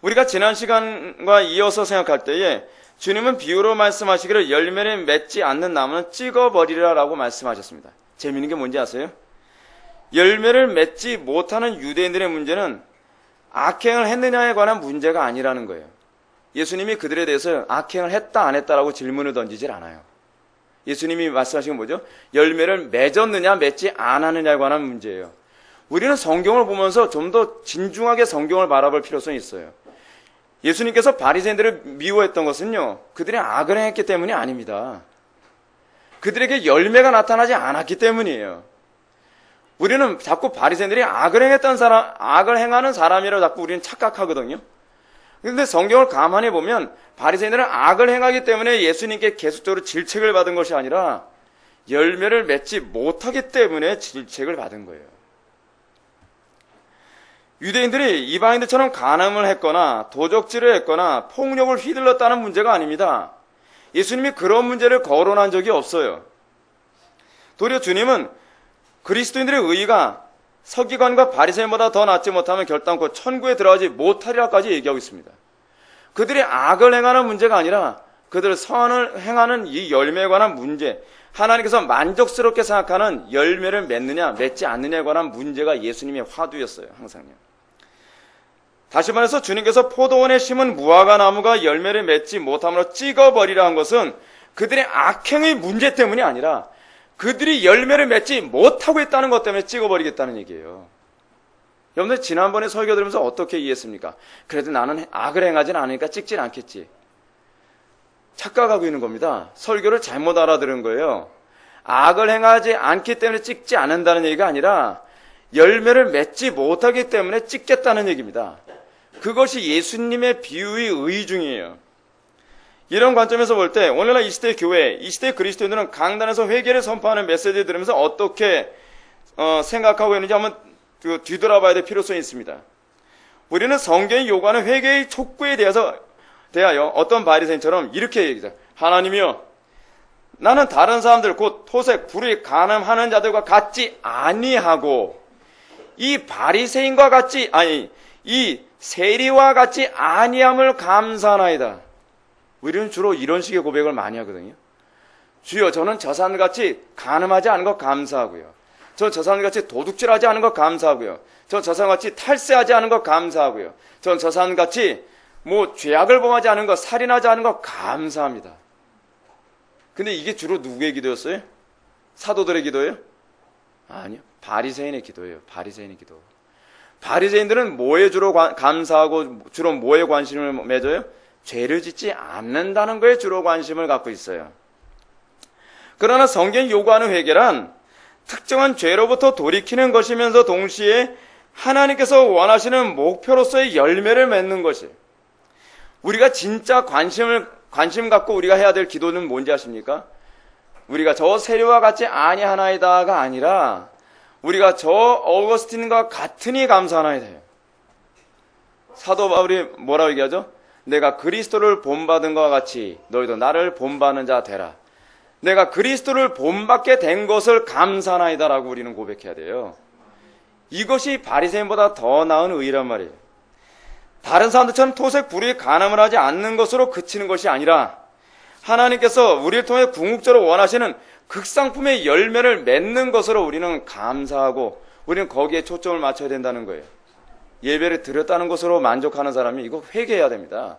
우리가 지난 시간과 이어서 생각할 때에 주님은 비유로 말씀하시기를 열매를 맺지 않는 나무는 찍어버리라 라고 말씀하셨습니다. 재미있는 게 뭔지 아세요? 열매를 맺지 못하는 유대인들의 문제는 악행을 했느냐에 관한 문제가 아니라는 거예요. 예수님이 그들에 대해서 악행을 했다 안 했다라고 질문을 던지질 않아요. 예수님이 말씀하신 건 뭐죠? 열매를 맺었느냐 맺지 않았느냐에 관한 문제예요. 우리는 성경을 보면서 좀 더 진중하게 성경을 바라볼 필요성이 있어요. 예수님께서 바리새인들을 미워했던 것은요, 그들이 악을 행했기 때문이 아닙니다. 그들에게 열매가 나타나지 않았기 때문이에요. 우리는 자꾸 바리새인들이 악을 행하는 사람이라고 자꾸 우리는 착각하거든요. 그런데 성경을 가만히 보면 바리새인들은 악을 행하기 때문에 예수님께 계속적으로 질책을 받은 것이 아니라 열매를 맺지 못하기 때문에 질책을 받은 거예요. 유대인들이 이방인들처럼 간음을 했거나 도적질을 했거나 폭력을 휘둘렀다는 문제가 아닙니다. 예수님이 그런 문제를 거론한 적이 없어요. 도리어 주님은 그리스도인들의 의의가 서기관과 바리새인보다 더 낫지 못하면 결단코 천국에 들어가지 못하리라까지 얘기하고 있습니다. 그들이 악을 행하는 문제가 아니라 그들 선을 행하는 이 열매에 관한 문제, 하나님께서 만족스럽게 생각하는 열매를 맺느냐 맺지 않느냐에 관한 문제가 예수님의 화두였어요. 항상요. 다시 말해서 주님께서 포도원에 심은 무화과 나무가 열매를 맺지 못함으로 찍어버리라 한 것은 그들의 악행의 문제 때문이 아니라 그들이 열매를 맺지 못하고 있다는 것 때문에 찍어버리겠다는 얘기예요. 여러분들 지난번에 설교 들으면서 어떻게 이해했습니까? 그래도 나는 악을 행하진 않으니까 찍진 않겠지. 착각하고 있는 겁니다. 설교를 잘못 알아들은 거예요. 악을 행하지 않기 때문에 찍지 않는다는 얘기가 아니라 열매를 맺지 못하기 때문에 찍겠다는 얘기입니다. 그것이 예수님의 비유의 의중이에요. 이런 관점에서 볼 때 오늘날 이 시대 교회, 이 시대 그리스도인들은 강단에서 회개를 선포하는 메시지를 들으면서 어떻게 생각하고 있는지 한번 뒤돌아봐야 될 필요성이 있습니다. 우리는 성경이 요구하는 회개의 촉구에 대하여 어떤 바리새인처럼 이렇게 얘기해요. 하나님이여, 나는 다른 사람들 곧 토색, 불의, 간음하는 자들과 같지 아니하고 이 바리새인과 같이 이 세리와 같이 아니함을 감사하나이다. 우리는 주로 이런 식의 고백을 많이 하거든요. 주여, 저는 저 사람같이 간음하지 않은 것 감사하고요. 저 사람같이 도둑질하지 않은 것 감사하고요. 저 사람같이 탈세하지 않은 것 감사하고요. 저 사람같이 죄악을 범하지 않은 것, 살인하지 않은 것 감사합니다. 근데 이게 주로 누구의 기도였어요? 사도들의 기도예요? 아니요. 바리새인의 기도예요. 바리새인의 기도. 바리새인들은 뭐에 주로 감사하고 주로 뭐에 관심을 맺어요? 죄를 짓지 않는다는 거에 주로 관심을 갖고 있어요. 그러나 성경이 요구하는 회개란 특정한 죄로부터 돌이키는 것이면서 동시에 하나님께서 원하시는 목표로서의 열매를 맺는 것이에요. 우리가 진짜 관심 갖고 우리가 해야 될 기도는 뭔지 아십니까? 우리가 저 세례와 같지 아니하나이다가 아니라 우리가 저 어거스틴과 같으니 감사하나이다. 사도 바울이 뭐라고 얘기하죠? 내가 그리스도를 본받은 것과 같이 너희도 나를 본받는 자 되라. 내가 그리스도를 본받게 된 것을 감사하나이다라고 우리는 고백해야 돼요. 이것이 바리새인보다 더 나은 의란 말이에요. 다른 사람들처럼 토색 불의 간음을 하지 않는 것으로 그치는 것이 아니라 하나님께서 우리를 통해 궁극적으로 원하시는 극상품의 열매를 맺는 것으로 우리는 감사하고 우리는 거기에 초점을 맞춰야 된다는 거예요. 예배를 드렸다는 것으로 만족하는 사람이 이거 회개해야 됩니다.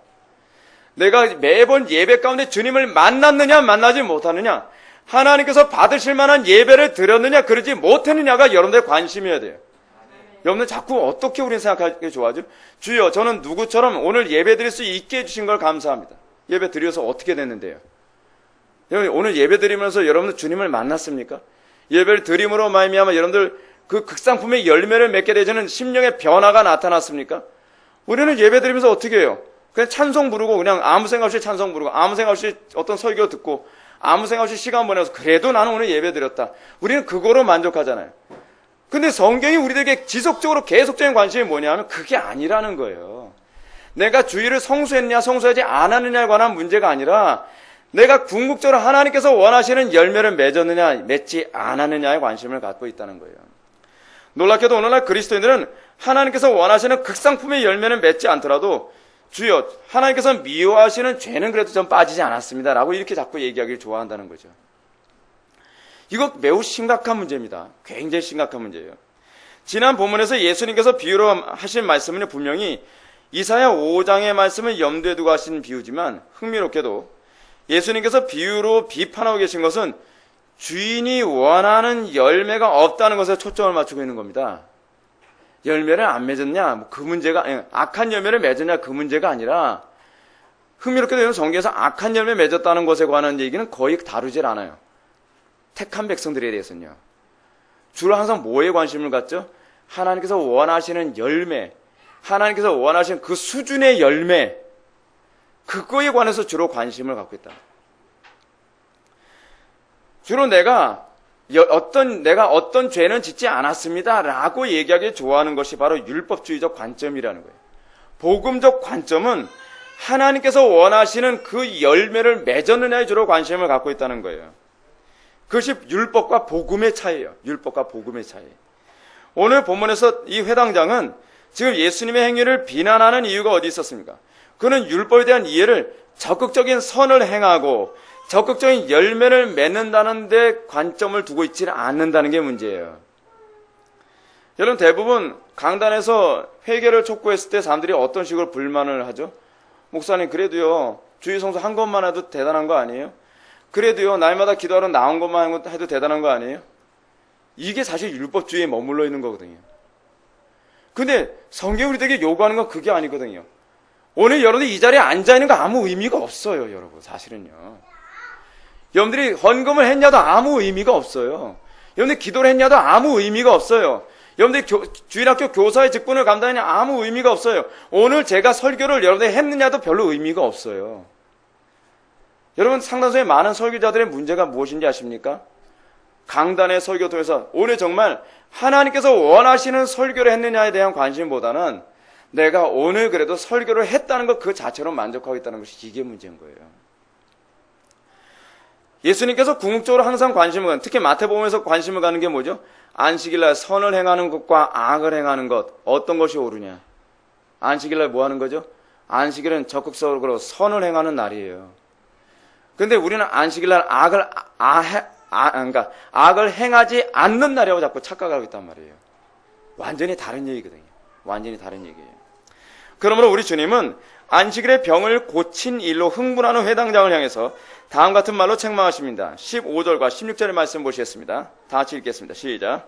내가 매번 예배 가운데 주님을 만났느냐 만나지 못하느냐, 하나님께서 받으실 만한 예배를 드렸느냐 그러지 못했느냐가 여러분들의 관심이어야 돼요. 여러분들 자꾸 어떻게 우리는 생각하기 좋아하죠? 주여, 저는 누구처럼 오늘 예배 드릴 수 있게 해주신 걸 감사합니다. 예배 드려서 어떻게 됐는데요? 오늘 예배 드리면서 여러분들 주님을 만났습니까? 예배를 드림으로 말미암아 여러분들 그 극상품의 열매를 맺게 되는 심령의 변화가 나타났습니까? 우리는 예배 드리면서 어떻게 해요? 그냥 찬송 부르고 그냥 아무 생각 없이 찬송 부르고 아무 생각 없이 어떤 설교 듣고 아무 생각 없이 시간 보내서 그래도 나는 오늘 예배 드렸다. 우리는 그거로 만족하잖아요. 근데 성경이 우리들에게 지속적으로 계속적인 관심이 뭐냐면 그게 아니라는 거예요. 내가 주일을 성수했냐 성수하지 않았느냐에 관한 문제가 아니라 내가 궁극적으로 하나님께서 원하시는 열매를 맺었느냐 맺지 않았느냐에 관심을 갖고 있다는 거예요. 놀랍게도 오늘날 그리스도인들은 하나님께서 원하시는 극상품의 열매는 맺지 않더라도 주여, 하나님께서 미워하시는 죄는 그래도 좀 빠지지 않았습니다 라고 이렇게 자꾸 얘기하기를 좋아한다는 거죠. 이거 매우 심각한 문제입니다. 굉장히 심각한 문제예요. 지난 본문에서 예수님께서 비유로 하신 말씀은 분명히 이사야 5장의 말씀을 염두에 두고 하신 비유지만 흥미롭게도 예수님께서 비유로 비판하고 계신 것은 주인이 원하는 열매가 없다는 것에 초점을 맞추고 있는 겁니다. 열매를 안 맺었냐? 그 문제가, 악한 열매를 맺었냐? 그 문제가 아니라 흥미롭게도 성경에서 악한 열매 맺었다는 것에 관한 얘기는 거의 다루질 않아요. 택한 백성들에 대해서는요. 주로 항상 뭐에 관심을 갖죠? 하나님께서 원하시는 열매, 하나님께서 원하시는 그 수준의 열매, 그거에 관해서 주로 관심을 갖고 있다. 주로 내가 어떤 죄는 짓지 않았습니다 라고 얘기하기 좋아하는 것이 바로 율법주의적 관점이라는 거예요. 복음적 관점은 하나님께서 원하시는 그 열매를 맺었느냐에 주로 관심을 갖고 있다는 거예요. 그것이 율법과 복음의 차이예요. 율법과 복음의 차이. 오늘 본문에서 이 회당장은 지금 예수님의 행위를 비난하는 이유가 어디 있었습니까? 그는 율법에 대한 이해를 적극적인 선을 행하고 적극적인 열매를 맺는다는 데 관점을 두고 있지는 않는다는 게 문제예요. 여러분, 대부분 강단에서 회개를 촉구했을 때 사람들이 어떤 식으로 불만을 하죠? 목사님, 그래도요, 주일 성수 한 것만 해도 대단한 거 아니에요? 그래도요, 날마다 기도하러 나온 것만 해도 대단한 거 아니에요? 이게 사실 율법주의에 머물러 있는 거거든요. 근데 성경이 우리에게 요구하는 건 그게 아니거든요. 오늘 여러분들이 이 자리에 앉아있는 거 아무 의미가 없어요, 여러분. 사실은요. 여러분들이 헌금을 했냐도 아무 의미가 없어요. 여러분들이 기도를 했냐도 아무 의미가 없어요. 여러분들이 주일학교 교사의 직분을 감당했냐 아무 의미가 없어요. 오늘 제가 설교를 여러분들이 했느냐도 별로 의미가 없어요. 여러분, 상당수의 많은 설교자들의 문제가 무엇인지 아십니까? 강단의 설교 통해서 오늘 정말 하나님께서 원하시는 설교를 했느냐에 대한 관심보다는 내가 오늘 그래도 설교를 했다는 것 그 자체로 만족하고 있다는 것이 이게 문제인 거예요. 예수님께서 궁극적으로 항상 관심을 가는, 특히 마태복음에서 관심을 가는 게 뭐죠? 안식일날 선을 행하는 것과 악을 행하는 것, 어떤 것이 옳으냐? 안식일날 뭐 하는 거죠? 안식일은 적극적으로 선을 행하는 날이에요. 근데 우리는 안식일날 악을 행하지 않는 날이라고 자꾸 착각하고 있단 말이에요. 완전히 다른 얘기거든요. 완전히 다른 얘기예요. 그러므로 우리 주님은 안식일의 병을 고친 일로 흥분하는 회당장을 향해서 다음 같은 말로 책망하십니다. 15절과 16절의 말씀 보시겠습니다. 다 같이 읽겠습니다. 시작.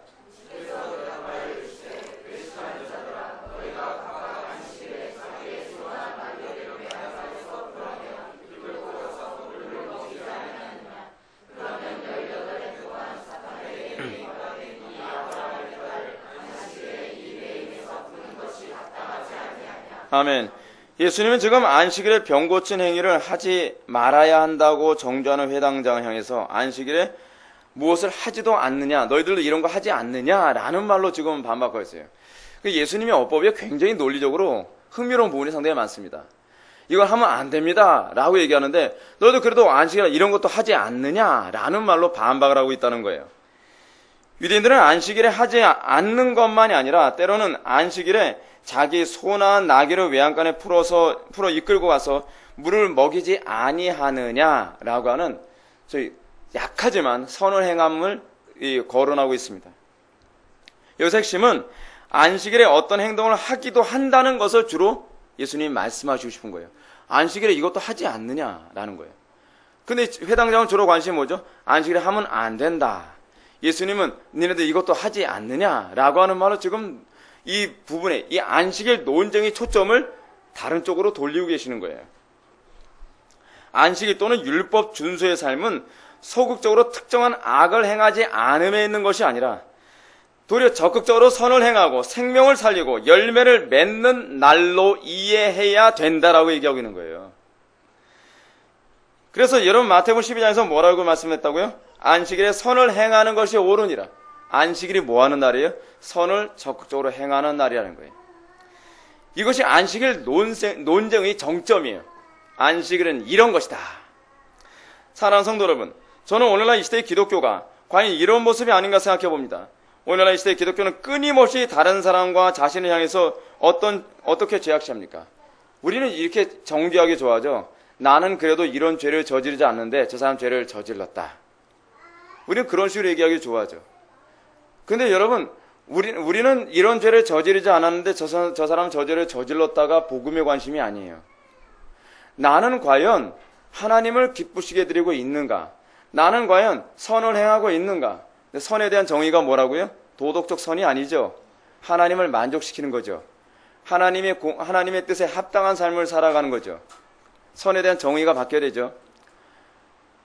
아멘. 예수님은 지금 안식일에 병 고친 행위를 하지 말아야 한다고 정죄하는 회당장을 향해서 안식일에 무엇을 하지도 않느냐, 너희들도 이런 거 하지 않느냐라는 말로 지금 반박하고 있어요. 예수님의 어법이 굉장히 논리적으로 흥미로운 부분이 상당히 많습니다. 이걸 하면 안 됩니다 라고 얘기하는데 너희도 그래도 안식일에 이런 것도 하지 않느냐라는 말로 반박을 하고 있다는 거예요. 유대인들은 안식일에 하지 않는 것만이 아니라 때로는 안식일에 자기 소나 나귀를 외양간에 풀어 이끌고 가서 물을 먹이지 아니하느냐라고 하는 저희 약하지만 선을 행함을 거론하고 있습니다. 여기서 핵심은 안식일에 어떤 행동을 하기도 한다는 것을 주로 예수님이 말씀하시고 싶은 거예요. 안식일에 이것도 하지 않느냐라는 거예요. 근데 회당장은 주로 관심이 뭐죠? 안식일에 하면 안 된다. 예수님은 니네들 이것도 하지 않느냐라고 하는 말로 지금 이 부분에 이 안식일 논쟁의 초점을 다른 쪽으로 돌리고 계시는 거예요. 안식일 또는 율법 준수의 삶은 소극적으로 특정한 악을 행하지 않음에 있는 것이 아니라 도리어 적극적으로 선을 행하고 생명을 살리고 열매를 맺는 날로 이해해야 된다라고 얘기하고 있는 거예요. 그래서 여러분 마태복음 12장에서 뭐라고 말씀했다고요? 안식일에 선을 행하는 것이 옳으니라. 안식일이 뭐 하는 날이에요? 선을 적극적으로 행하는 날이라는 거예요. 이것이 안식일 논쟁의 정점이에요. 안식일은 이런 것이다. 사랑하는 성도 여러분, 저는 오늘날 이 시대의 기독교가 과연 이런 모습이 아닌가 생각해 봅니다. 오늘날 이 시대의 기독교는 끊임없이 다른 사람과 자신을 향해서 어떻게 죄악시합니까? 우리는 이렇게 정죄하기 좋아하죠. 나는 그래도 이런 죄를 저지르지 않는데 저 사람 죄를 저질렀다. 우리는 그런 식으로 얘기하기 좋아하죠. 근데 여러분, 우리는 이런 죄를 저지르지 않았는데 저 사람 저 죄를 저질렀다가 복음의 관심이 아니에요. 나는 과연 하나님을 기쁘시게 드리고 있는가? 나는 과연 선을 행하고 있는가? 선에 대한 정의가 뭐라고요? 도덕적 선이 아니죠. 하나님을 만족시키는 거죠. 하나님의 뜻에 합당한 삶을 살아가는 거죠. 선에 대한 정의가 바뀌어야 되죠.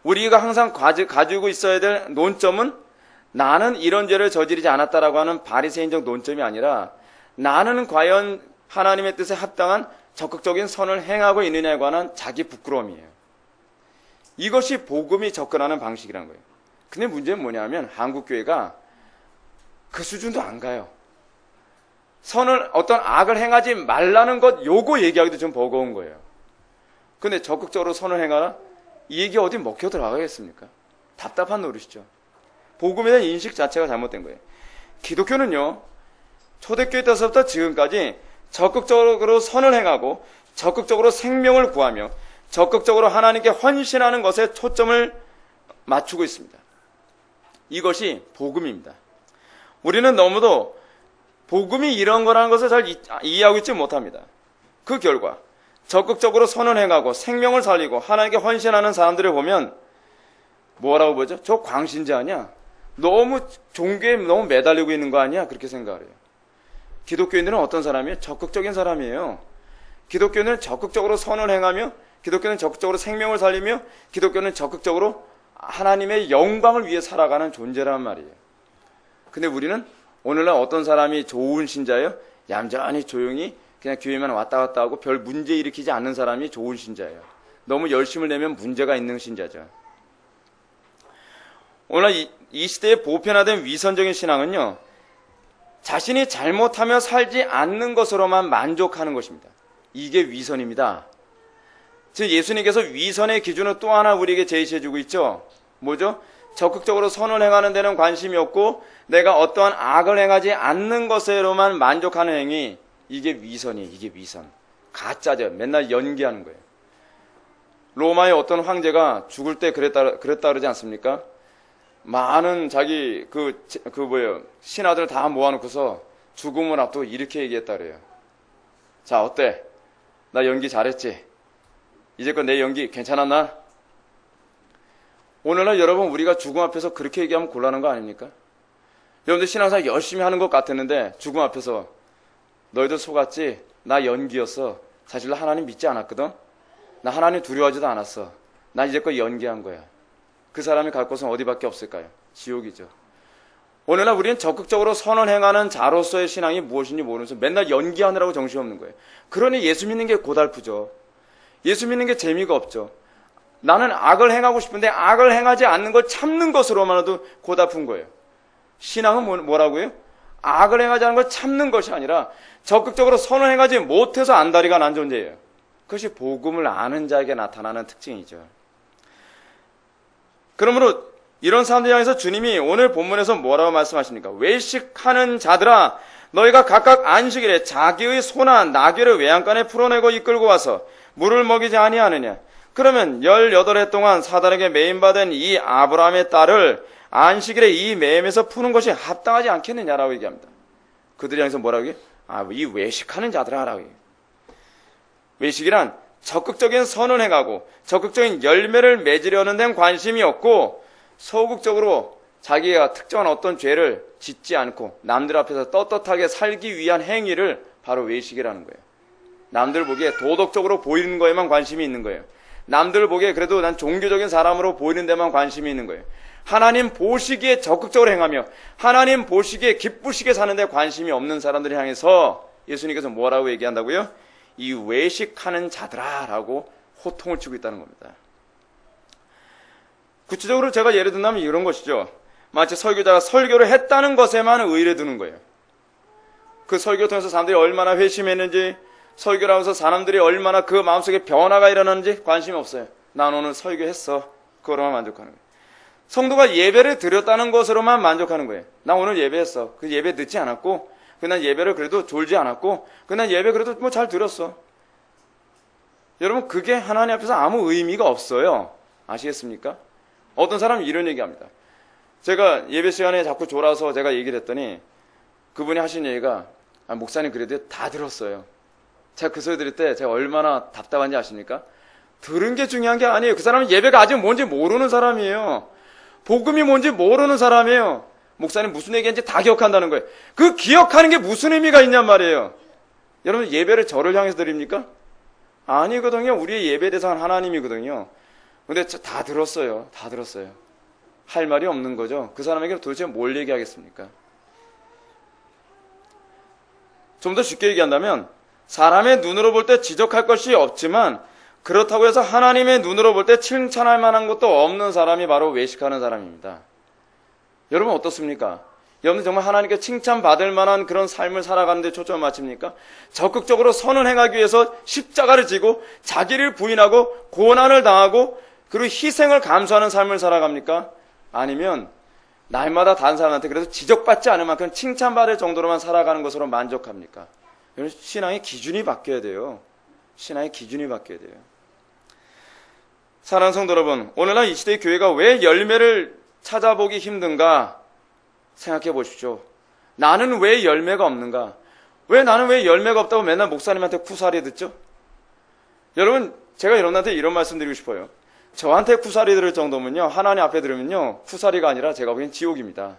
우리가 항상 가지고 있어야 될 논점은 나는 이런 죄를 저지르지 않았다라고 하는 바리새인적 논점이 아니라 나는 과연 하나님의 뜻에 합당한 적극적인 선을 행하고 있느냐에 관한 자기 부끄러움이에요. 이것이 복음이 접근하는 방식이라는 거예요. 근데 문제는 뭐냐면 한국교회가 그 수준도 안 가요. 어떤 악을 행하지 말라는 것 요거 얘기하기도 좀 버거운 거예요. 근데 적극적으로 선을 행하라? 이 얘기 어디 먹혀 들어가겠습니까? 답답한 노릇이죠. 복음에 대한 인식 자체가 잘못된 거예요. 기독교는요, 초대교회 때서부터 지금까지 적극적으로 선을 행하고 적극적으로 생명을 구하며 적극적으로 하나님께 헌신하는 것에 초점을 맞추고 있습니다. 이것이 복음입니다. 우리는 너무도 복음이 이런 거라는 것을 잘 이해하고 있지 못합니다. 그 결과 적극적으로 선을 행하고 생명을 살리고 하나님께 헌신하는 사람들을 보면 뭐라고 보죠? 저 광신자 아니야? 너무 종교에 너무 매달리고 있는 거 아니야? 그렇게 생각을 해요. 기독교인들은 어떤 사람이에요? 적극적인 사람이에요. 기독교는 적극적으로 선을 행하며 기독교는 적극적으로 생명을 살리며 기독교는 적극적으로 하나님의 영광을 위해 살아가는 존재란 말이에요. 근데 우리는 오늘날 어떤 사람이 좋은 신자예요? 얌전히 조용히 그냥 교회만 왔다 갔다 하고 별 문제 일으키지 않는 사람이 좋은 신자예요. 너무 열심을 내면 문제가 있는 신자죠. 오늘 이 시대의 보편화된 위선적인 신앙은요, 자신이 잘못하며 살지 않는 것으로만 만족하는 것입니다. 이게 위선입니다. 즉 예수님께서 위선의 기준을 또 하나 우리에게 제시해주고 있죠. 뭐죠? 적극적으로 선을 행하는 데는 관심이 없고 내가 어떠한 악을 행하지 않는 것으로만 만족하는 행위, 이게 위선이에요. 이게 위선. 가짜죠. 맨날 연기하는 거예요. 로마의 어떤 황제가 죽을 때 그랬다 그러지 않습니까? 많은 자기 신하들 다 모아놓고서 죽음을 앞두고 이렇게 얘기했다 그래요. 자, 어때? 나 연기 잘했지? 이제껏 내 연기 괜찮았나? 오늘날 여러분 우리가 죽음 앞에서 그렇게 얘기하면 곤란한 거 아닙니까? 여러분들 신앙생활 열심히 하는 것 같았는데 죽음 앞에서 너희들 속았지? 나 연기였어. 사실 나 하나님 믿지 않았거든? 나 하나님 두려워하지도 않았어. 나 이제껏 연기한 거야. 그 사람이 갈 곳은 어디밖에 없을까요? 지옥이죠. 오늘날 우리는 적극적으로 선을 행하는 자로서의 신앙이 무엇인지 모르면서 맨날 연기하느라고 정신없는 거예요. 그러니 예수 믿는 게 고달프죠. 예수 믿는 게 재미가 없죠. 나는 악을 행하고 싶은데 악을 행하지 않는 걸 참는 것으로만도 고달픈 거예요. 신앙은 뭐라고요? 악을 행하지 않는 걸 참는 것이 아니라 적극적으로 선을 행하지 못해서 안달이가 난 존재예요. 그것이 복음을 아는 자에게 나타나는 특징이죠. 그러므로 이런 사람들 향해서 주님이 오늘 본문에서 뭐라고 말씀하십니까? 외식하는 자들아, 너희가 각각 안식일에 자기의 소나 나귀를 외양간에 풀어내고 이끌고 와서 물을 먹이지 아니하느냐? 그러면 18해 동안 사단에게 매임받은 이 아브라함의 딸을 안식일에 이 매임에서 푸는 것이 합당하지 않겠느냐라고 얘기합니다. 그들이 향해서 뭐라고 해요? 이 외식하는 자들아라고 해요. 외식이란 적극적인 선을 행하고 적극적인 열매를 맺으려는 데는 관심이 없고 소극적으로 자기가 특정한 어떤 죄를 짓지 않고 남들 앞에서 떳떳하게 살기 위한 행위를 바로 외식이라는 거예요. 남들 보기에 도덕적으로 보이는 거에만 관심이 있는 거예요. 남들 보기에 그래도 난 종교적인 사람으로 보이는 데만 관심이 있는 거예요. 하나님 보시기에 적극적으로 행하며 하나님 보시기에 기쁘시게 사는 데 관심이 없는 사람들을 향해서 예수님께서 뭐라고 얘기한다고요? 이 외식하는 자들아 라고 호통을 치고 있다는 겁니다. 구체적으로 제가 예를 든다면 이런 것이죠. 마치 설교자가 설교를 했다는 것에만 의의를 두는 거예요. 그 설교를 통해서 사람들이 얼마나 회심했는지, 설교를 하면서 사람들이 얼마나 그 마음속에 변화가 일어나는지 관심이 없어요. 난 오늘 설교했어. 그거로만 만족하는 거예요. 성도가 예배를 드렸다는 것으로만 만족하는 거예요. 나 오늘 예배했어. 그 예배 늦지 않았고, 난 예배를 그래도 졸지 않았고, 난 예배 그래도 뭐 잘 들었어. 여러분, 그게 하나님 앞에서 아무 의미가 없어요. 아시겠습니까? 어떤 사람은 이런 얘기합니다. 제가 예배 시간에 자꾸 졸아서 제가 얘기를 했더니 그분이 하신 얘기가 목사님 그래도 다 들었어요. 제가 그 소리 들을 때 제가 얼마나 답답한지 아십니까? 들은 게 중요한 게 아니에요. 그 사람은 예배가 아직 뭔지 모르는 사람이에요. 복음이 뭔지 모르는 사람이에요. 목사님 무슨 얘기인지 다 기억한다는 거예요. 그 기억하는 게 무슨 의미가 있냔 말이에요. 여러분 예배를 저를 향해서 드립니까? 아니거든요. 우리의 예배 대상은 하나님이거든요. 근데 다 들었어요. 다 들었어요. 할 말이 없는 거죠. 그 사람에게 도대체 뭘 얘기하겠습니까? 좀 더 쉽게 얘기한다면 사람의 눈으로 볼 때 지적할 것이 없지만 그렇다고 해서 하나님의 눈으로 볼 때 칭찬할 만한 것도 없는 사람이 바로 외식하는 사람입니다. 여러분 어떻습니까? 여러분 정말 하나님께 칭찬받을 만한 그런 삶을 살아가는데 초점을 맞춥니까? 적극적으로 선을 행하기 위해서 십자가를 지고 자기를 부인하고 고난을 당하고 그리고 희생을 감수하는 삶을 살아갑니까? 아니면 날마다 다른 사람한테 그래도 지적받지 않을 만큼 칭찬받을 정도로만 살아가는 것으로 만족합니까? 신앙의 기준이 바뀌어야 돼요. 신앙의 기준이 바뀌어야 돼요. 사랑하는 성도 여러분, 오늘날 이 시대의 교회가 왜 열매를 찾아보기 힘든가 생각해 보십시오. 나는 왜 열매가 없는가? 나는 왜 열매가 없다고 맨날 목사님한테 쿠사리 듣죠? 여러분, 제가 여러분한테 이런 말씀 드리고 싶어요. 저한테 쿠사리 들을 정도면요, 하나님 앞에 들으면요, 쿠사리가 아니라 제가 보기엔 지옥입니다.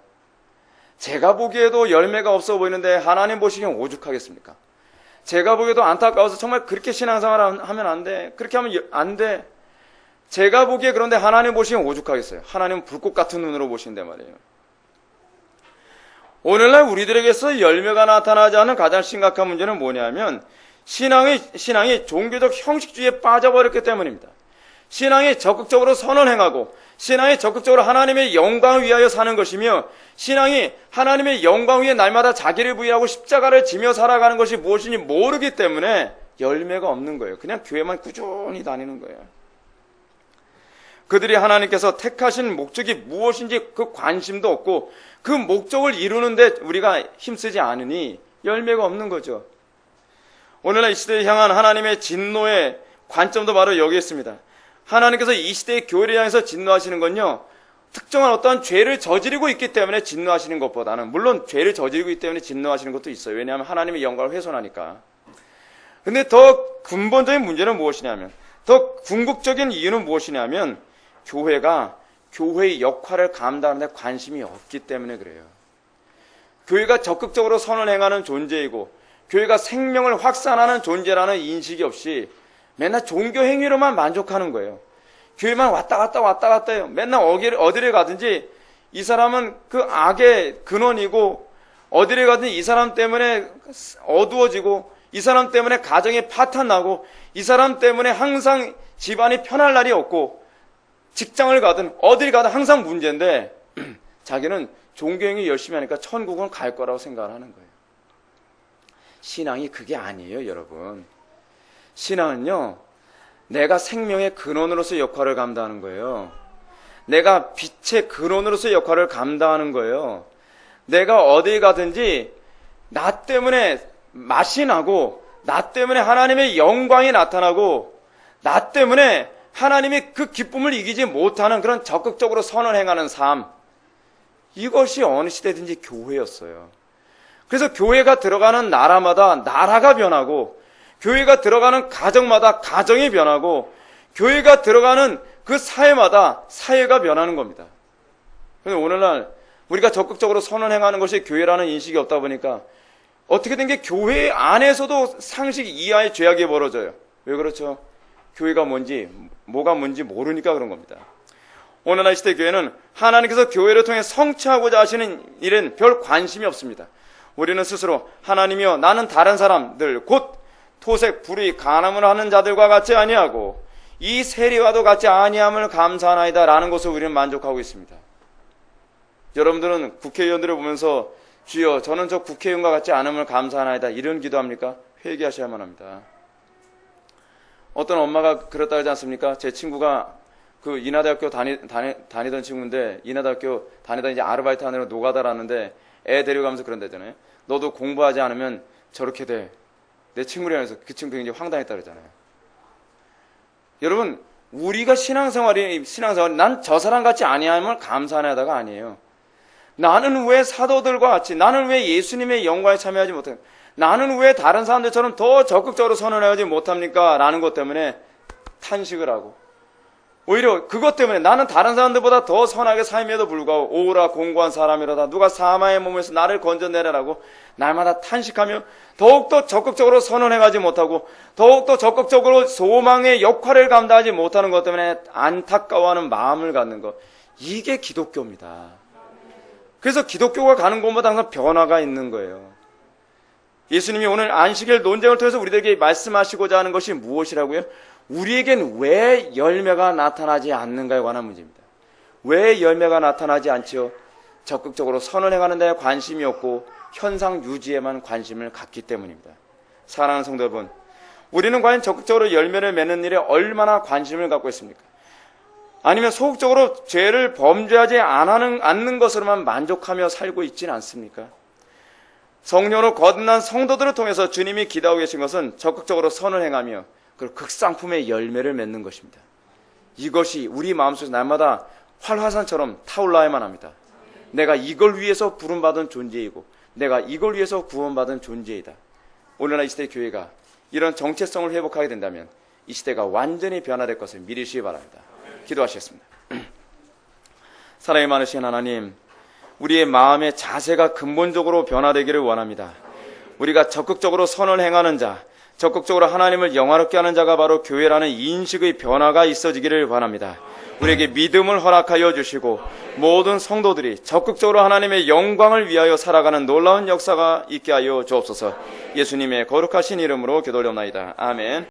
제가 보기에도 열매가 없어 보이는데 하나님 보시기엔 오죽하겠습니까? 제가 보기에도 안타까워서 정말 그렇게 신앙생활 하면 안 돼. 그렇게 하면 안 돼. 제가 보기에 그런데 하나님 보시기엔 오죽하겠어요. 하나님은 불꽃 같은 눈으로 보신단 말이에요. 오늘날 우리들에게서 열매가 나타나지 않은 가장 심각한 문제는 뭐냐면 신앙이 종교적 형식주의에 빠져버렸기 때문입니다. 신앙이 적극적으로 선을 행하고 신앙이 적극적으로 하나님의 영광을 위하여 사는 것이며 신앙이 하나님의 영광 위에 날마다 자기를 부인하고 십자가를 지며 살아가는 것이 무엇인지 모르기 때문에 열매가 없는 거예요. 그냥 교회만 꾸준히 다니는 거예요. 그들이 하나님께서 택하신 목적이 무엇인지 그 관심도 없고 그 목적을 이루는데 우리가 힘쓰지 않으니 열매가 없는 거죠. 오늘날 이 시대에 향한 하나님의 진노의 관점도 바로 여기 있습니다. 하나님께서 이 시대의 교회를 향해서 진노하시는 건요, 특정한 어떠한 죄를 저지르고 있기 때문에 진노하시는 것보다는, 물론 죄를 저지르고 있기 때문에 진노하시는 것도 있어요. 왜냐하면 하나님의 영광을 훼손하니까. 근데 더 근본적인 문제는 무엇이냐면, 더 궁극적인 이유는 무엇이냐면 교회가 교회의 역할을 감당하는 데 관심이 없기 때문에 그래요. 교회가 적극적으로 선을 행하는 존재이고 교회가 생명을 확산하는 존재라는 인식이 없이 맨날 종교 행위로만 만족하는 거예요. 교회만 왔다 갔다 해요. 맨날 어디를 가든지 이 사람은 그 악의 근원이고 어디를 가든 이 사람 때문에 어두워지고 이 사람 때문에 가정이 파탄나고 이 사람 때문에 항상 집안이 편할 날이 없고 직장을 가든 어딜 가든 항상 문제인데 자기는 종교행위 열심히 하니까 천국은 갈 거라고 생각을 하는 거예요. 신앙이 그게 아니에요, 여러분. 신앙은요, 내가 생명의 근원으로서 역할을 감당하는 거예요. 내가 빛의 근원으로서 역할을 감당하는 거예요. 내가 어디 가든지 나 때문에 맛이 나고 나 때문에 하나님의 영광이 나타나고 나 때문에 하나님이 그 기쁨을 이기지 못하는 그런 적극적으로 선을 행하는 삶, 이것이 어느 시대든지 교회였어요. 그래서 교회가 들어가는 나라마다 나라가 변하고 교회가 들어가는 가정마다 가정이 변하고 교회가 들어가는 그 사회마다 사회가 변하는 겁니다. 그런데 오늘날 우리가 적극적으로 선을 행하는 것이 교회라는 인식이 없다 보니까 어떻게 된 게 교회 안에서도 상식 이하의 죄악이 벌어져요. 왜 그렇죠? 교회가 뭔지 뭐가 뭔지 모르니까 그런 겁니다. 오늘날 시대 교회는 하나님께서 교회를 통해 성취하고자 하시는 일은 별 관심이 없습니다. 우리는 스스로 하나님이여 나는 다른 사람들 곧 토색, 불의, 간음을 하는 자들과 같지 아니하고 이 세리와도 같지 아니함을 감사하나이다 라는 것을 우리는 만족하고 있습니다. 여러분들은 국회의원들을 보면서 주여 저는 저 국회의원과 같지 않음을 감사하나이다 이런 기도합니까? 회개하셔야만 합니다. 어떤 엄마가 그랬다 하지 않습니까? 제 친구가 그 인하대학교 다니던 친구인데 인하대학교 다니다 이제 아르바이트 하느라 노가다라는데 애 데려가면서 그런다잖아요. 너도 공부하지 않으면 저렇게 돼. 내 친구라면서 그 친구 굉장히 황당했다 그러잖아요. 여러분, 우리가 신앙생활이 난 저 사람 같지 아니함을 감사하다가 아니에요. 나는 왜 사도들과 같이, 나는 왜 예수님의 영광에 참여하지 못해요? 나는 왜 다른 사람들처럼 더 적극적으로 선언하지 못합니까? 라는 것 때문에 탄식을 하고 오히려 그것 때문에 나는 다른 사람들보다 더 선하게 삶에도 불구하고 오라 공고한 사람이로다 누가 사마의 몸에서 나를 건져내라라고 날마다 탄식하며 더욱더 적극적으로 선언해가지 못하고 더욱더 적극적으로 소망의 역할을 감당하지 못하는 것 때문에 안타까워하는 마음을 갖는 것, 이게 기독교입니다. 그래서 기독교가 가는 곳마다 항상 변화가 있는 거예요. 예수님이 오늘 안식일 논쟁을 통해서 우리들에게 말씀하시고자 하는 것이 무엇이라고요? 우리에겐 왜 열매가 나타나지 않는가에 관한 문제입니다. 왜 열매가 나타나지 않죠? 적극적으로 선을 행하는 데 관심이 없고 현상 유지에만 관심을 갖기 때문입니다. 사랑하는 성도 여러분, 우리는 과연 적극적으로 열매를 맺는 일에 얼마나 관심을 갖고 있습니까? 아니면 소극적으로 죄를 범죄하지 않는 것으로만 만족하며 살고 있지는 않습니까? 성령으로 거듭난 성도들을 통해서 주님이 기다리고 계신 것은 적극적으로 선을 행하며 그 극상품의 열매를 맺는 것입니다. 이것이 우리 마음속에서 날마다 활화산처럼 타올라야만 합니다. 내가 이걸 위해서 부름받은 존재이고 내가 이걸 위해서 구원받은 존재이다. 오늘날 이 시대 교회가 이런 정체성을 회복하게 된다면 이 시대가 완전히 변화될 것을 믿으시기 바랍니다. 기도하시겠습니다. 사랑이 많으신 하나님, 우리의 마음의 자세가 근본적으로 변화되기를 원합니다. 우리가 적극적으로 선을 행하는 자, 적극적으로 하나님을 영화롭게 하는 자가 바로 교회라는 인식의 변화가 있어지기를 바랍니다. 우리에게 믿음을 허락하여 주시고 모든 성도들이 적극적으로 하나님의 영광을 위하여 살아가는 놀라운 역사가 있게 하여 주옵소서. 예수님의 거룩하신 이름으로 기도드리옵나이다. 아멘.